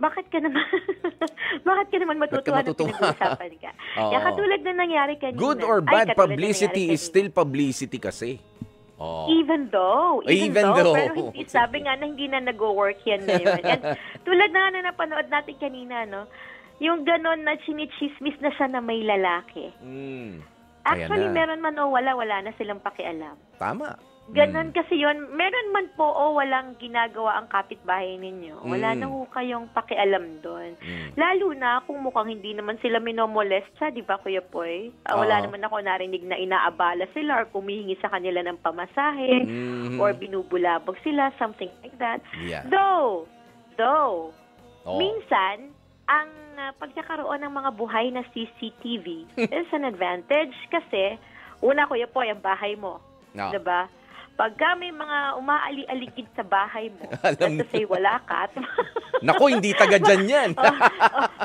bakit ka naman matutuwa na pinag-uusapan ka? Kaya katulad na nangyari kanina. Good or bad publicity is still publicity kasi. Even though. Pero hindi, sabi nga na hindi na nag-work yan ngayon. And tulad na napanood natin kanina, no? Yung ganon na chinichismis na siya na may lalaki. Actually, meron man o wala na silang pakialam. Tama. Ganon kasi yun. Meron man po o walang ginagawa ang kapitbahay ninyo. Wala na ho kayong pakialam doon. Lalo na kung mukhang hindi naman sila minomolest siya, di ba, Kuya Poy? Wala naman ako narinig na inaabala sila or kumihingi sa kanila ng pamasahe or binubulabog sila, something like that. Yeah. Though, minsan, ang pagkakaroon ng mga buhay na CCTV is an advantage kasi una, Kuya Poy, ang bahay mo. Diba? Pagka may mga umaali-aligid sa bahay mo, let's say wala ka. Naku, hindi taga dyan yan.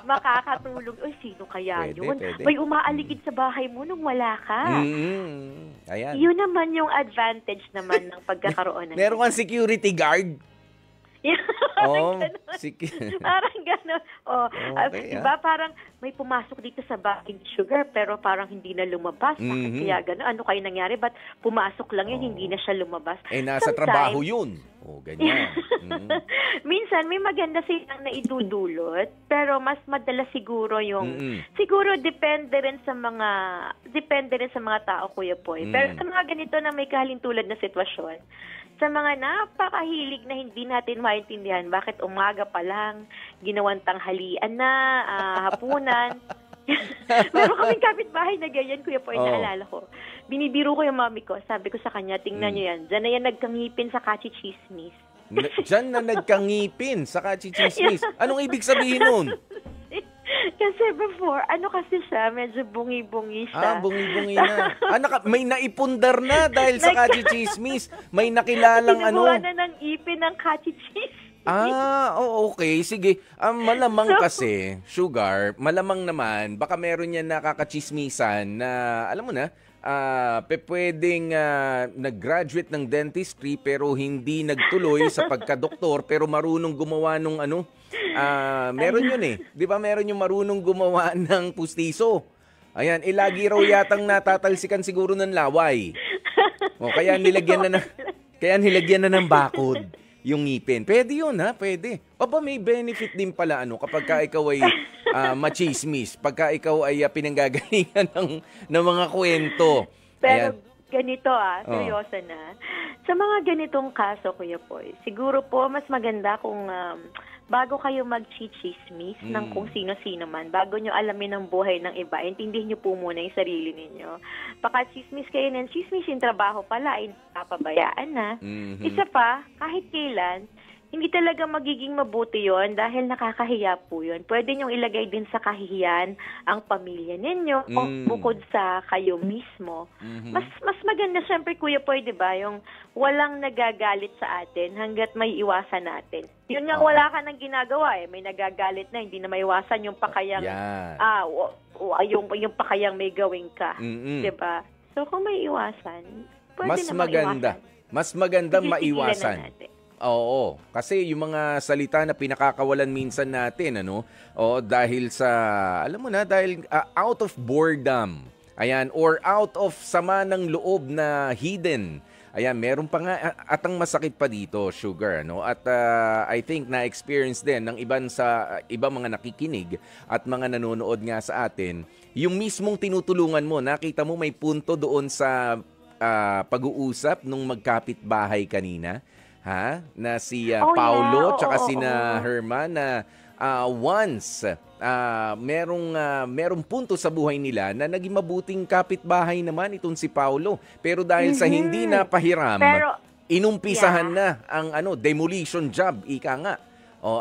Makakatulong. Uy, sino kaya yun? Pwede. May umaaligid sa bahay mo nung wala ka. Ayan. Yun naman yung advantage naman ng pagkakaroon ng... Meron kang security guard. Parang gano'n. Diba parang may pumasok dito sa bahay ni Sugar pero parang hindi na lumabas. Kaya gano'n. Ano kayo nangyari? Ba't pumasok lang yun, hindi na siya lumabas? Nasa trabaho yun. Ganyan. Minsan may maganda silang naidudulot pero mas madalas siguro yung siguro depende rin sa mga tao, Kuya Poy. Pero sa mga ganito na may kahalintulad na sitwasyon, sa mga napakahilig na hindi natin maintindihan bakit umaga pa lang, ginawang tanghalian na, hapunan. Meron kaming kapitbahay na ganyan, Kuya Poy, naalala ko. Binibiro ko yung mami ko, sabi ko sa kanya, tingnan nyo yan, dyan na yan nagkangipin sa kachichismis. Dyan na nagkangipin sa kachichismis? Anong ibig sabihin nun? Kasi before, kasi siya, medyo bungi-bungi siya. Bungi-bungi na. May naipundar na dahil sa kachichismis. May nakilalang Tinubuhan na ng ipin ng kachichismis. Okay. Sige. Malamang kasi, Sugar, malamang naman, baka meron yan nakakachismisan na, alam mo na, pwedeng nag-graduate ng dentistry pero hindi nagtuloy sa pagka-doktor pero marunong gumawa nung meron yun eh. Di ba meron yung marunong gumawa ng pustiso? Ayan, lagi raw yatang natatalsikan siguro ng laway. Kaya nilagyan na ng bakod yung ngipin. Pwede yun, ha? Pwede. May benefit din pala kapag ka ikaw ay machismis, pagka ikaw ay pinanggagalingan ng mga kwento. Pero ganito seryoso na. Sa mga ganitong kaso, Kuya Poy, siguro po mas maganda kung bago kayo mag-chismis ng kung sino-sino man, bago nyo alamin ang buhay ng iba, intindihin nyo po muna yung sarili ninyo. Baka chismis kayo ng chismis, yung trabaho pala, ay napapabayaan na. Isa pa, kahit kailan, hindi talaga magiging mabuti yon dahil nakakahiya po yun. Pwede niyong ilagay din sa kahihiyan ang pamilya ninyo o bukod sa kayo mismo. Mas maganda syempre, Kuya Poy, di ba, yung walang nagagalit sa atin hanggat may iwasan natin. Yun nga, wala ka nang ginagawa May nagagalit na, hindi na maiwasan yung pakayang, yung pakayang may gawin ka. Di ba? So kung may iwasan, pwede na maiwasan. Mas magandang maiwasan. Oo, kasi yung mga salita na pinakakawalan minsan natin, dahil sa, alam mo na, dahil out of boredom, or out of sama ng loob na hidden. Meron pa nga, at ang masakit pa dito, Sugar, at I think na-experience din ng ibang mga nakikinig at mga nanonood nga sa atin, yung mismong tinutulungan mo, nakita mo may punto doon sa pag-uusap nung magkapit-bahay kanina, na si Paulo tsaka si Herman na once merong punto sa buhay nila na naging mabuting kapitbahay naman itong si Paulo. Pero dahil sa hindi na pahiram, inumpisahan na ang demolition job, ika nga.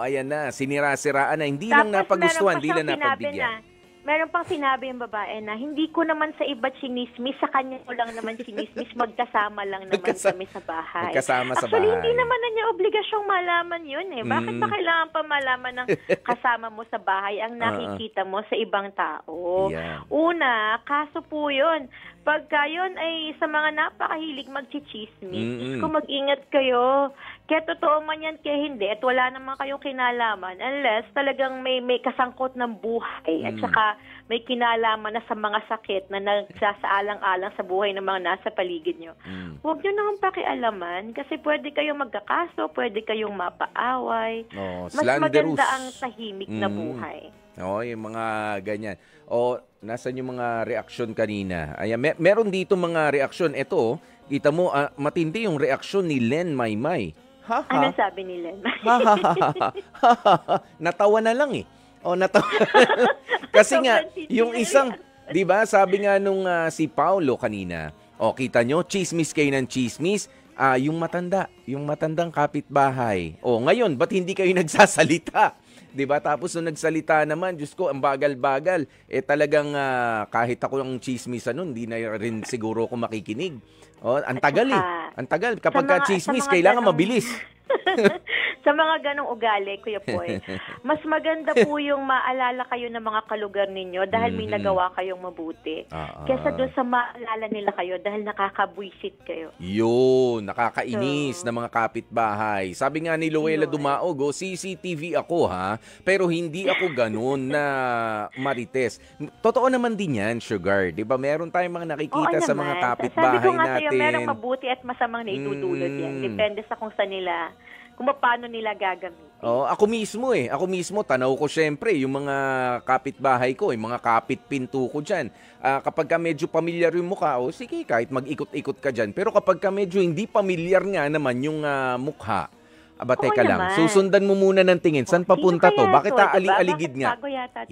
Ayan na, sinira-siraan na, hindi lang napagustuhan, hindi lang napagbigyan. Meron pang sinabi yung babae na hindi ko naman sa iba chinismis, sa kanya ko lang naman chinismis, magkasama lang naman kami sa bahay. Magkasama sa bahay. Actually, hindi naman na niya obligasyong malaman yun Bakit ba kailangan pa malaman ng kasama mo sa bahay ang nakikita mo sa ibang tao? Yeah. Una, kaso po yun. Pagka yun ay sa mga napakahilig magchichismis, kung mag-ingat kayo, kaya totoo man yan, kaya hindi, at wala naman kayong kinalaman unless talagang may kasangkot ng buhay at saka may kinalaman na sa mga sakit na nagsasaalang-alang sa buhay ng mga nasa paligid nyo. Huwag nyo naman pakialaman kasi pwede kayong magkakaso, pwede kayong mapaaway. Mas maganda ang tahimik na buhay. Yung mga ganyan. Nasaan yung mga reaksyon kanina? Meron dito mga reaksyon. Ito, kita mo, matindi yung reaksyon ni Len Maymay. Ano sabi ni Len? Natawa na lang natawa. Kasi nga, yung isang, di ba, sabi nga nung si Paulo kanina, kita nyo, chismis kayo ng chismis, yung matandang kapitbahay. Ngayon, ba't hindi kayo nagsasalita? Di ba? Tapos nung nagsalita naman, Diyos ko, ang bagal-bagal. Talagang kahit ako ang chismisan nun, hindi na rin siguro ako makikinig. Ang tagal Ang tagal. Kapag chismis, kailangan mabilis. Sa mga ganong ugali, Kuya Poy, mas maganda po yung maalala kayo ng mga kalugar ninyo dahil may nagawa kayong mabuti. Kesa doon sa maalala nila kayo dahil nakakabwisit kayo. Yun, nakakainis na mga kapitbahay. Sabi nga ni Luella Dumaog, CCTV ako pero hindi ako ganun na marites. Totoo naman din yan, Sugar. Diba meron tayong mga nakikita sa mga kapitbahay natin. Sabi ko nga sa'yo, merong mabuti at masamang naitudulot yan. Depende sa kung saan nila, kung paano nila gagamitin. Ako mismo, tanaw ko syempre, yung mga kapitbahay ko, yung mga kapitpinto ko dyan. Kapag medyo pamilyar yung mukha, sige, kahit mag-ikot-ikot ka dyan. Pero kapag medyo hindi pamilyar nga naman yung mukha, teka lang, susundan mo muna ng tingin. Saan papunta to? Bakit aali-aligid nga?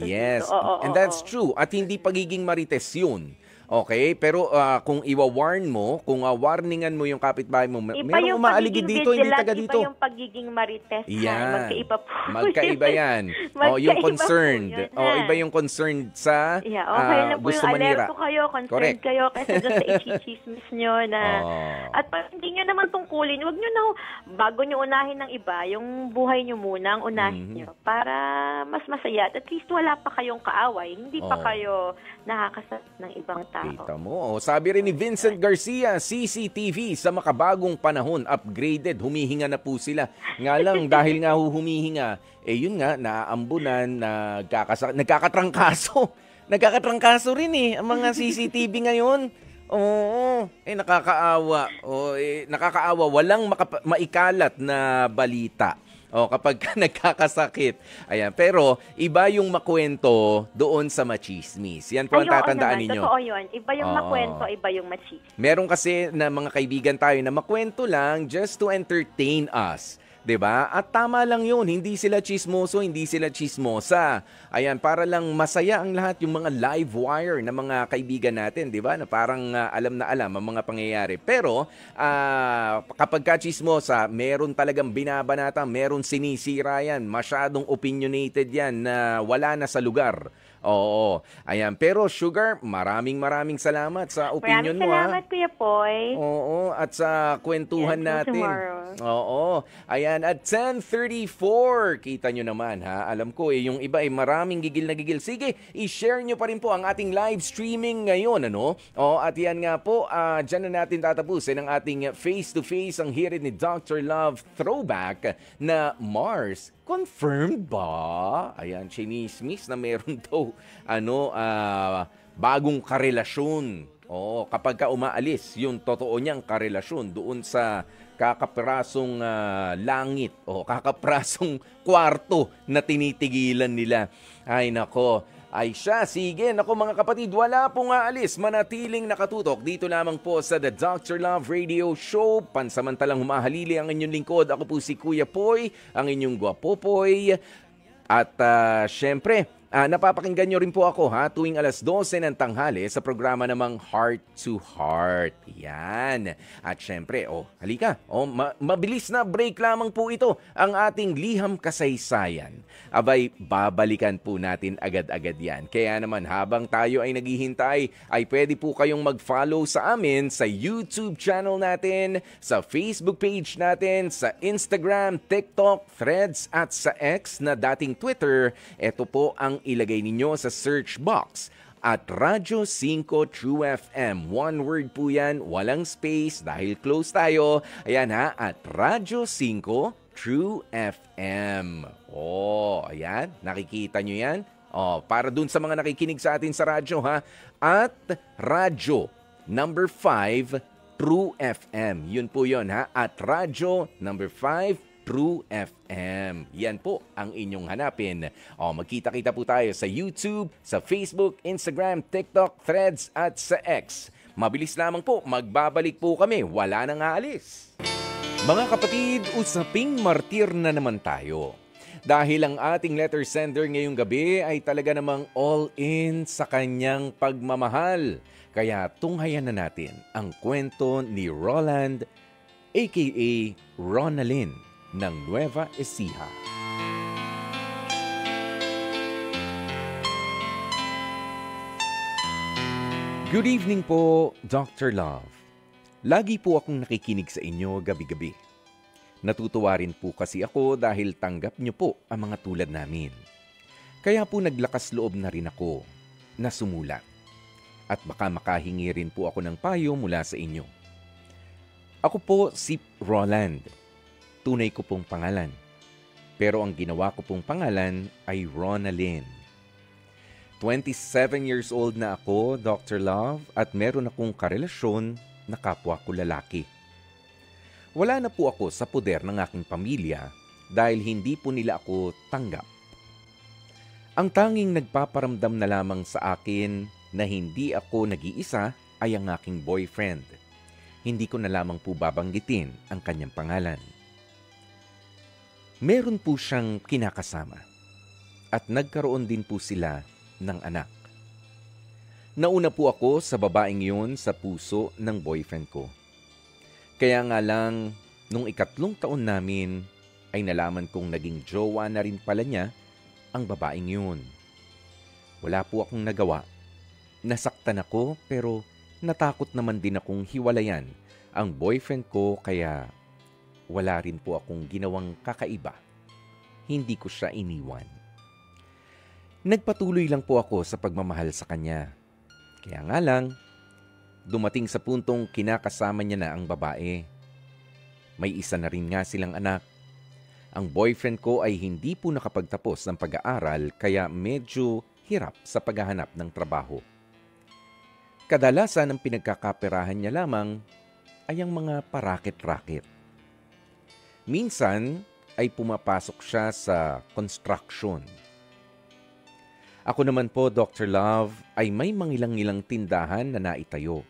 Yes, and that's true. At hindi pagiging marites yun. Okay, pero kung iwa-warn mo, kung warningan mo yung kapitbahay mo, merong umaaligid dito, hindi taga dito. Iba yung pagiging marites. Yan. Magkaiba po. Magkaiba yan. Yung concerned. Iba yung concerned sa gusto manira. Alerto kayo, concerned kayo, kasi doon sa ichismis nyo na, at hindi nyo naman tungkulin, huwag nyo na, bago nyo unahin ng iba, yung buhay nyo muna ang unahin nyo, para mas masaya. At least wala pa kayong kaaway, hindi pa kayo nakakasakit ng ibang tao. Kita mo. Sabi rin ni Vincent Garcia, CCTV sa makabagong panahon, upgraded, humihinga na po sila. Nga lang, dahil nga humihinga, yun nga, naaambunan, nagkakatrangkaso. Nagkakatrangkaso rin ang mga CCTV ngayon. Nakakaawa. Nakakaawa. Walang maikalat na balita. O, kapag ka nagkakasakit. Ayan. Pero, iba yung makwento doon sa machismis. Yan po ang tatandaan ninyo. Totoo yun. Iba yung makwento, iba yung machismis. Meron kasi na mga kaibigan tayo na makwento lang just to entertain us. 'Di ba? At tama lang 'yun, hindi sila chismoso, hindi sila chismosa. Ayan, para lang masaya ang lahat yung mga live wire na mga kaibigan natin, 'di ba? Na parang alam na alam ang mga pangyayari. Pero kapag ka chismosa, meron talagang binabanata, meron sinisira 'yan, masyadong opinionated 'yan na wala na sa lugar. Oo. Ayan, pero Sugar, maraming salamat sa opinion mo. Maraming salamat, Kuya Poy. Oo, at sa kwentuhan natin. Tomorrow. Oo. Ayan, at 10:34. Kita nyo naman, ha? Alam ko, yung iba ay maraming gigil na gigil. Sige, i-share nyo pa rin po ang ating live streaming ngayon, ano? O, at yan nga po, dyan na natin tatapusin ang ating face-to-face ang hirit ni Dr. Love Throwback na Mars. Confirmed ba? Ayan, chinismis na meron daw bagong karelasyon. Oo, kapag ka umaalis, yung totoo niyang karelasyon doon sa kakaprasong langit o kakaprasong kwarto na tinitigilan nila. Ay nako, ay siya, sige, nako mga kapatid, wala pong aalis, manatiling nakatutok dito lamang po sa The Dr. Love Radio Show. Pansamantalang humahalili ang inyong lingkod. Ako po si Kuya Poy, ang inyong gwapopoy. At syempre, napapakinggan nyo rin po ako tuwing alas 12 ng tanghali sa programa namang Heart to Heart. Yan. At syempre, halika. Mabilis na break lamang po ito ang ating liham kasaysayan. Abay, babalikan po natin agad-agad yan. Kaya naman habang tayo ay naghihintay, ay pwede po kayong mag-follow sa amin sa YouTube channel natin, sa Facebook page natin, sa Instagram, TikTok, Threads at sa X na dating Twitter. Ito po ang ilagay ninyo sa search box at Radyo 5 True FM. One word po yan, walang space dahil close tayo. Ayan at Radyo 5 True FM. Ayan, nakikita nyo yan? Para dun sa mga nakikinig sa atin sa radyo at Radyo number 5 True FM. Yun po yun at Radyo number 5 True FM. Yan po ang inyong hanapin. Magkita-kita po tayo sa YouTube, sa Facebook, Instagram, TikTok, Threads at sa X. Mabilis lamang po, magbabalik po kami. Wala nang aalis. Mga kapatid, usaping martir na naman tayo. Dahil ang ating letter sender ngayong gabi ay talaga namang all in sa kanyang pagmamahal. Kaya tunghayan na natin ang kwento ni Roland, aka Ronalyn, ng Nueva Ecija. Good evening po, Dr. Love. Lagi po akong nakikinig sa inyo gabi-gabi. Natutuwa rin po kasi ako dahil tanggap niyo po ang mga tulad namin. Kaya po naglakas loob na rin ako na sumulat. At baka makahingi rin po ako ng payo mula sa inyo. Ako po si Roland. Tunay ko pong pangalan. Pero ang ginawa ko pong pangalan ay Ronalyn. 27 years old na ako, Dr. Love, at meron akong karelasyon na kapwa ko lalaki. Wala na po ako sa poder ng aking pamilya dahil hindi po nila ako tanggap. Ang tanging nagpaparamdam na lamang sa akin na hindi ako nag-iisa ay ang aking boyfriend. Hindi ko na lamang po babanggitin ang kanyang pangalan. Meron po siyang kinakasama at nagkaroon din po sila ng anak. Nauna po ako sa babaeng yun sa puso ng boyfriend ko. Kaya nga lang, nung 3 taon namin, ay nalaman kong naging jowa na rin pala niya ang babaeng yun. Wala po akong nagawa. Nasaktan ako pero natakot naman din akong hiwalayan ang boyfriend ko kaya wala rin po akong ginawang kakaiba. Hindi ko siya iniwan. Nagpatuloy lang po ako sa pagmamahal sa kanya. Kaya nga lang, dumating sa puntong kinakasama niya na ang babae. May isa na rin nga silang anak. Ang boyfriend ko ay hindi po nakapagtapos ng pag-aaral kaya medyo hirap sa paghahanap ng trabaho. Kadalasan ang pinagkakaperahan niya lamang ay ang mga paraket-raket. Minsan ay pumapasok siya sa construction. Ako naman po, Dr. Love, ay may mangilang-ilang tindahan na naitayo.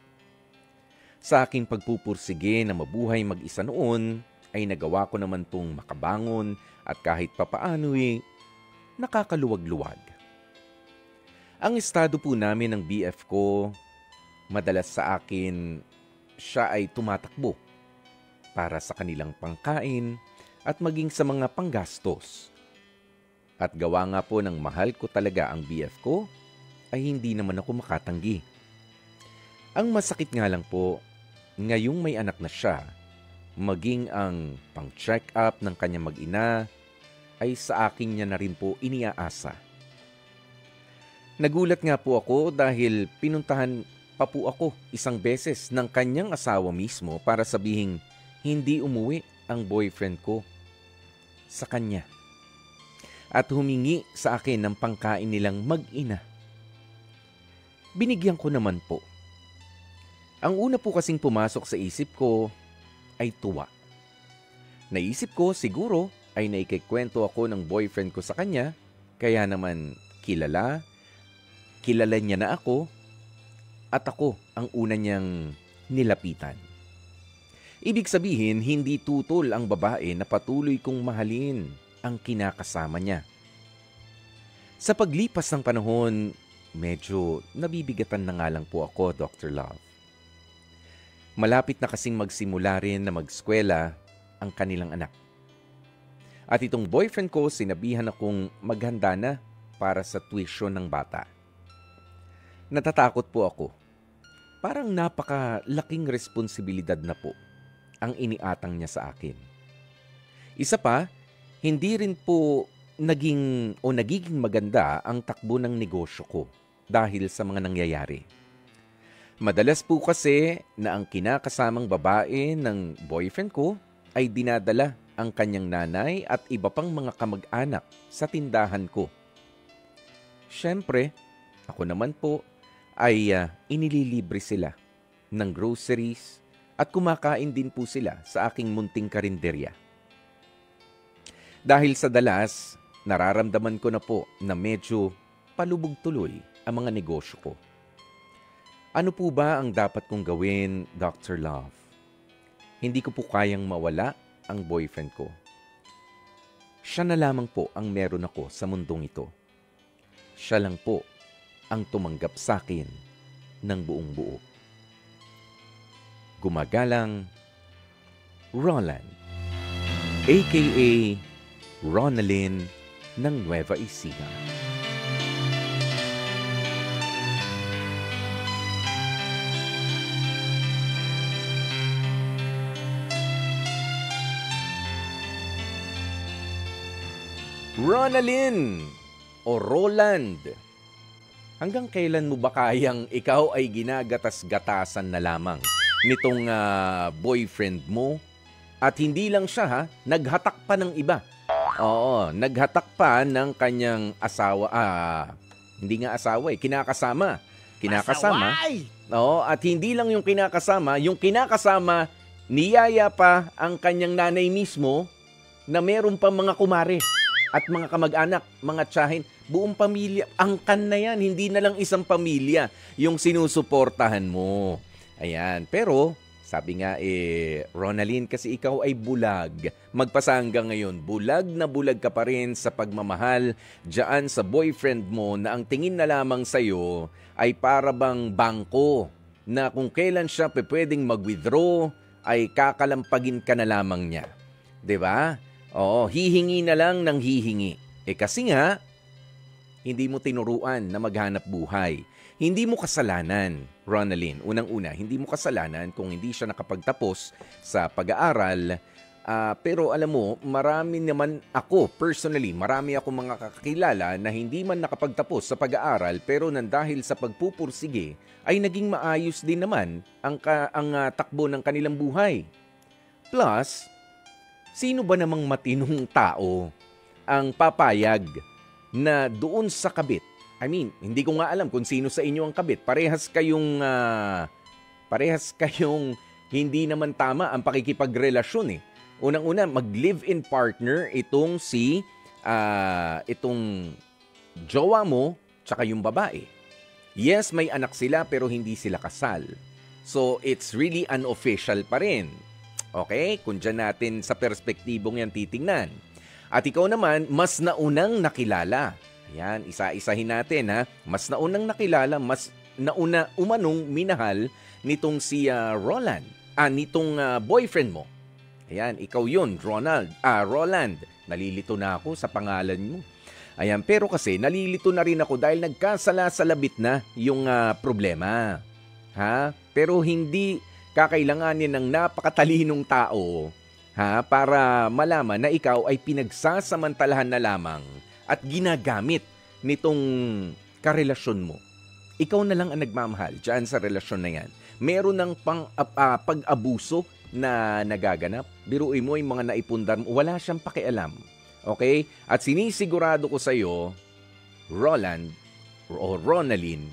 Sa aking pagpupursige na mabuhay mag-isa noon, ay nagawa ko naman tong makabangon at kahit papaano'y nakakaluwag-luwag. Ang estado po namin ng BF ko, madalas sa akin, siya ay tumatakbo para sa kanilang pangkain at maging sa mga panggastos. At gawa nga po ng mahal ko talaga ang BF ko, ay hindi naman ako makatanggi. Ang masakit nga lang po, ngayong may anak na siya, maging ang pang-check up ng kanyang mag-ina, ay sa akin niya na rin po iniaasa. Nagulat nga po ako dahil pinuntahan pa po ako isang beses ng kanyang asawa mismo para sabihing hindi umuwi ang boyfriend ko sa kanya. At humingi sa akin ng pangkain nilang mag-ina. Binigyan ko naman po. Ang una po kasing pumasok sa isip ko ay tuwa. Naisip ko siguro ay naikikwento ako ng boyfriend ko sa kanya, kaya naman kilala niya na ako at ako ang una niyang nilapitan. Ibig sabihin, hindi tutol ang babae na patuloy kong mahalin ang kinakasama niya. Sa paglipas ng panahon, medyo nabibigatan na nga lang po ako, Dr. Love. Malapit na kasing magsimula rin na mag-eskwela ang kanilang anak. At itong boyfriend ko, sinabihan akong maghanda na para sa tuition ng bata. Natatakot po ako. Parang napakalaking responsibilidad na po ang iniatang niya sa akin. Isa pa, hindi rin po nagiging maganda ang takbo ng negosyo ko dahil sa mga nangyayari. Madalas po kasi na ang kinakasamang babae ng boyfriend ko ay dinadala ang kanyang nanay at iba pang mga kamag-anak sa tindahan ko. Siyempre, ako naman po ay inililibre sila ng groceries at kumakain din po sila sa aking munting karinderya. Dahil sa dalas, nararamdaman ko na po na medyo palubog tuloy ang mga negosyo ko. Ano po ba ang dapat kong gawin, Dr. Love? Hindi ko po kayang mawala ang boyfriend ko. Siya na lamang po ang meron ako sa mundong ito. Siya lang po ang tumanggap sa akin ng buong buo. Gumagalang Roland, a.k.a. Ronalyn ng Nueva Ecija. Ronalyn o Roland, hanggang kailan mo ba kayang ikaw ay ginagatas-gatasan na lamang nitong boyfriend mo? At hindi lang siya naghatak pa ng iba. Oo, naghatak pa ng kanyang asawa. Hindi nga asawa kinakasama. Oo, at hindi lang yung kinakasama, niyaya pa ang kanyang nanay mismo na meron pa mga kumare at mga kamag-anak, mga tiyahin, buong pamilya. Angkan na yan, hindi na lang isang pamilya yung sinusuportahan mo. Ayan, pero sabi nga Ronalyn, kasi ikaw ay bulag. Magpasa hanggang ngayon, bulag na bulag ka pa rin sa pagmamahal dyan sa boyfriend mo na ang tingin na lamang sa'yo ay para bang bangko na kung kailan siya pwedeng mag-withdraw ay kakalampagin ka na lamang niya. 'Di ba? Oo, hihingi na lang ng hihingi. Kasi nga, hindi mo tinuruan na maghanap buhay. Hindi mo kasalanan, Ronalyn. Unang-una, hindi mo kasalanan kung hindi siya nakapagtapos sa pag-aaral. Pero alam mo, marami naman ako, personally, marami akong mga kakilala na hindi man nakapagtapos sa pag-aaral pero dahil sa pagpupursige ay naging maayos din naman ang takbo ng kanilang buhay. Plus, sino ba namang matinong tao ang papayag na doon sa kabit? I mean, hindi ko nga alam kung sino sa inyo ang kabit. Parehas kayong hindi naman tama ang pakikipagrelasyon Unang-una, mag-live-in partner itong itong jowa mo tsaka yung babae. Yes, may anak sila pero hindi sila kasal. So, it's really unofficial pa rin. Okay? Kung dyan natin sa perspektibong yan titingnan. At ikaw naman, mas naunang nakilala. Ayan, isa-isahin natin ha. Mas naunang nakilala, mas nauna umanong minahal nitong si Roland. Nitong boyfriend mo. Ayan, ikaw yun, Roland. Nalilito na ako sa pangalan mo. Ayan, pero kasi nalilito na rin ako dahil nagkasala-salabit na yung problema. Ha? Pero hindi kakailanganin ng napakatalinong tao para malaman na ikaw ay pinagsasamantalahan na lamang at ginagamit nitong karelasyon mo. Ikaw na lang ang nagmamahal dyan sa relasyon na yan. Meron ng pag-abuso na nagaganap. Biruin mo yung mga naipundar mo. Wala siyang pakialam. Okay? At sinisigurado ko sa iyo, Roland o Ronalyn,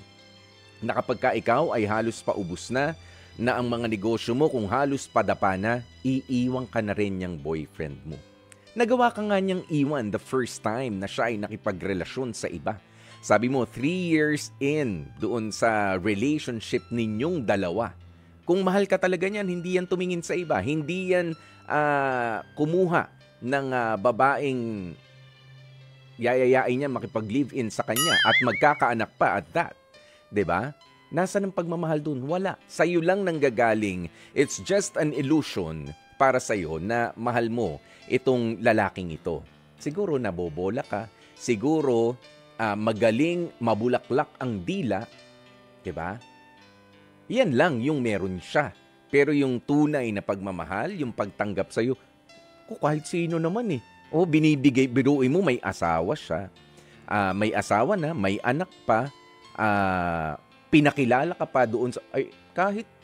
na kapag ka ikaw ay halos paubos na ang mga negosyo mo kung halos padapa na, iiwan ka na rin niyang boyfriend mo. Nagawa ka nga niyang iwan the first time na siya ay nakipagrelasyon sa iba. Sabi mo, 3 years in doon sa relationship ninyong dalawa. Kung mahal ka talaga niyan, hindi yan tumingin sa iba. Hindi yan kumuha ng babaeng yayayain niya makipag-live-in sa kanya at magkakaanak pa at that. 'Di ba? Nasaan ang pagmamahal dun? Wala. Sa'yo lang nanggagaling. It's just an illusion para sa'yo na mahal mo itong lalaking ito. Siguro nabobola ka. Siguro magaling mabulaklak ang dila. Diba? Yan lang yung meron siya. Pero yung tunay na pagmamahal, yung pagtanggap sa'yo, kahit sino naman eh. O binibigay, biruin mo, may asawa siya. May asawa na, may anak pa. Pinakilala ka pa doon sa, ay,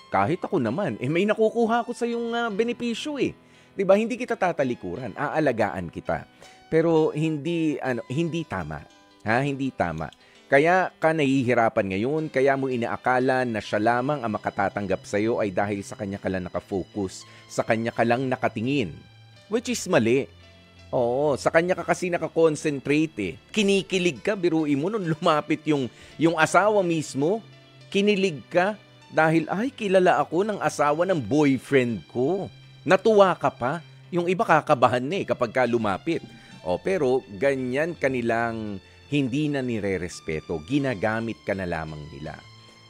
kahit ako naman, may nakukuha ko sa yung benepisyo eh. 'Di ba? Hindi kita tatalikuran, aalagaan kita. Pero hindi tama. Hindi tama. Kaya ka nahihirapan ngayon, kaya mo inaakala na siya lamang ang makatatanggap sa iyo ay dahil sa kanya ka lang nakafocus, sa kanya ka lang nakatingin. Which is mali. Oo, sa kanya ka kasi nakakonsentrate eh. Kinikilig ka, biruin mo nung lumapit yung asawa mismo. Kinilig ka dahil, ay, kilala ako ng asawa ng boyfriend ko. Natuwa ka pa. Yung iba kakabahan na kapag ka lumapit. Pero ganyan kanilang hindi na nire-respeto. Ginagamit ka na lamang nila.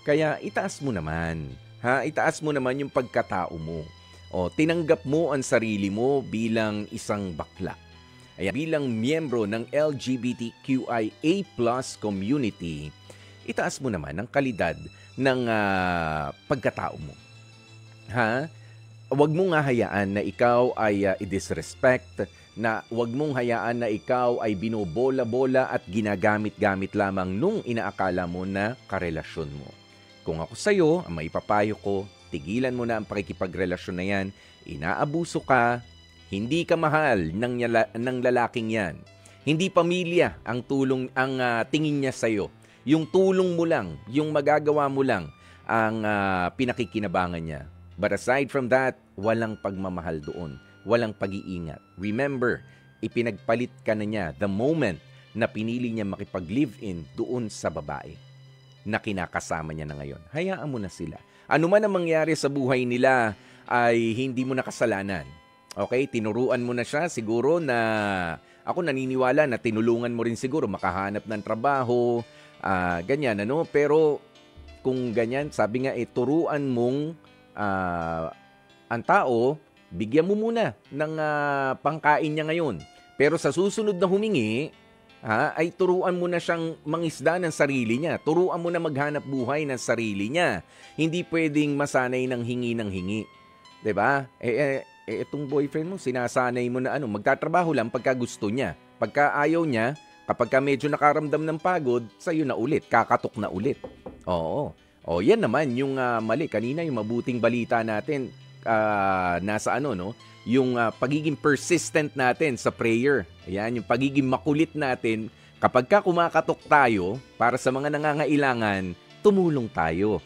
Kaya itaas mo naman. Itaas mo naman yung pagkatao mo. Tinanggap mo ang sarili mo bilang isang bakla. Ayan, bilang miyembro ng LGBTQIA+ community, itaas mo naman ang kalidad ng pagkatao mo. Huwag mong hayaan na ikaw ay i-disrespect, na huwag mong hayaan na ikaw ay binobola-bola at ginagamit-gamit lamang nung inaakala mo na karelasyon mo. Kung ako sa'yo, ang maipapayo ko, tigilan mo na ang pakikipagrelasyon na yan, inaabuso ka, hindi ka mahal ng lalaking yan. Hindi pamilya ang tingin niya sa'yo. Yung tulong mo lang, yung magagawa mo lang ang pinakikinabangan niya. But aside from that, walang pagmamahal doon. Walang pag-iingat. Remember, ipinagpalit ka na niya the moment na pinili niya makipag-live-in doon sa babae na kinakasama niya na ngayon. Hayaan mo na sila. Ano man ang mangyari sa buhay nila ay hindi mo na kasalanan. Okay? Tinuruan mo na siya siguro na ako naniniwala na tinulungan mo rin siguro makahanap ng trabaho, ganyan, ano? Pero kung ganyan, sabi nga, turuan mong ang tao, bigyan mo muna ng pangkain niya ngayon. Pero sa susunod na humingi, ay turuan mo na siyang mangisda ng sarili niya. Turuan mo na maghanap buhay ng sarili niya. Hindi pwedeng masanay ng hingi. 'Di ba? Itong boyfriend mo, sinasanay mo na magtatrabaho lang pagka gusto niya. Pagka ayaw niya, kapag medyo nakaramdam ng pagod, sa'yo na ulit, kakatok na ulit. Oo. Yan naman yung mali. Kanina yung mabuting balita natin, nasa yung pagiging persistent natin sa prayer. Ayan, yung pagiging makulit natin. Kapag ka kumakatok tayo, para sa mga nangangailangan, tumulong tayo.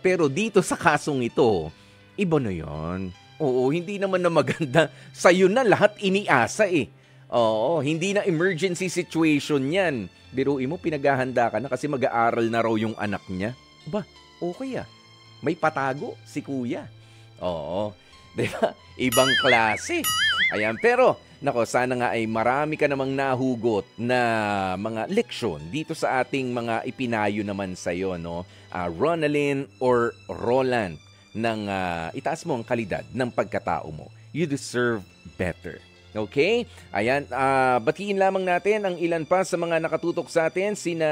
Pero dito sa kasong ito, iba na yun. Oo, hindi naman na maganda. Sa'yo na lahat iniasa eh. Oo, hindi na emergency situation yan. Biruin mo, pinaghahanda ka na kasi mag-aaral na raw yung anak niya. Ba, okay ah. May patago si kuya. Oo, diba? Ibang klase. Ayan, pero, nako, sana nga ay marami ka namang nahugot na mga leksyon dito sa ating mga ipinayo naman sa'yo, no? Ronalyn or Roland, itaas mo ang kalidad ng pagkatao mo. You deserve better. Okay? Ayan, batiin lamang natin ang ilan pa sa mga nakatutok sa atin. Sina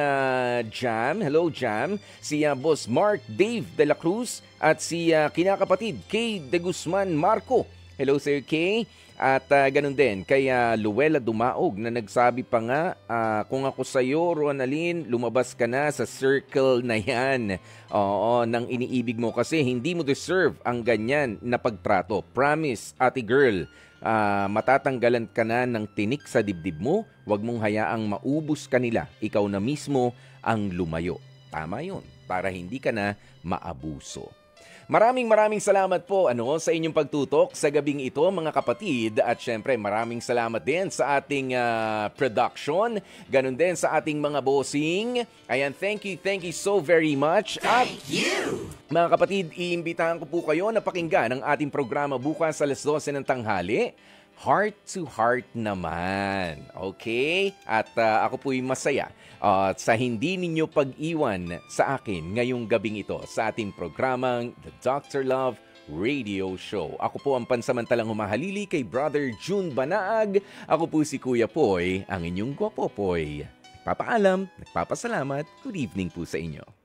Jam, hello Jam, si Boss Mark Dave de la Cruz, at si kinakapatid Kay de Guzman Marco. Hello Sir Kay. At ganun din kay Luella Dumaog na nagsabi pa nga, kung ako sa'yo, Ronalyn, lumabas ka na sa circle na yan. Oo, nang iniibig mo kasi hindi mo deserve ang ganyan na pagtrato. Promise, ate girl. Matatanggalan ka na ng tinik sa dibdib mo, huwag mong hayaang maubos ka nila. Ikaw na mismo ang lumayo. Tama yun, para hindi ka na maabuso. Maraming salamat po sa inyong pagtutok sa gabing ito mga kapatid, at syempre maraming salamat din sa ating production, ganun din sa ating mga bossing. Ayan, thank you so very much. At mga kapatid, iimbitahan ko po kayo na pakinggan ang ating programa bukas sa alas 12 ng tanghali. Heart to heart naman. Okay? At ako po'y masaya sa hindi ninyo pag-iwan sa akin ngayong gabing ito sa ating programang The Dr. Love Radio Show. Ako po ang pansamantalang humahalili kay Brother June Banaag. Ako po si Kuya Poy, ang inyong Gwapo Poy. Nagpapaalam, nagpapasalamat. Good evening po sa inyo.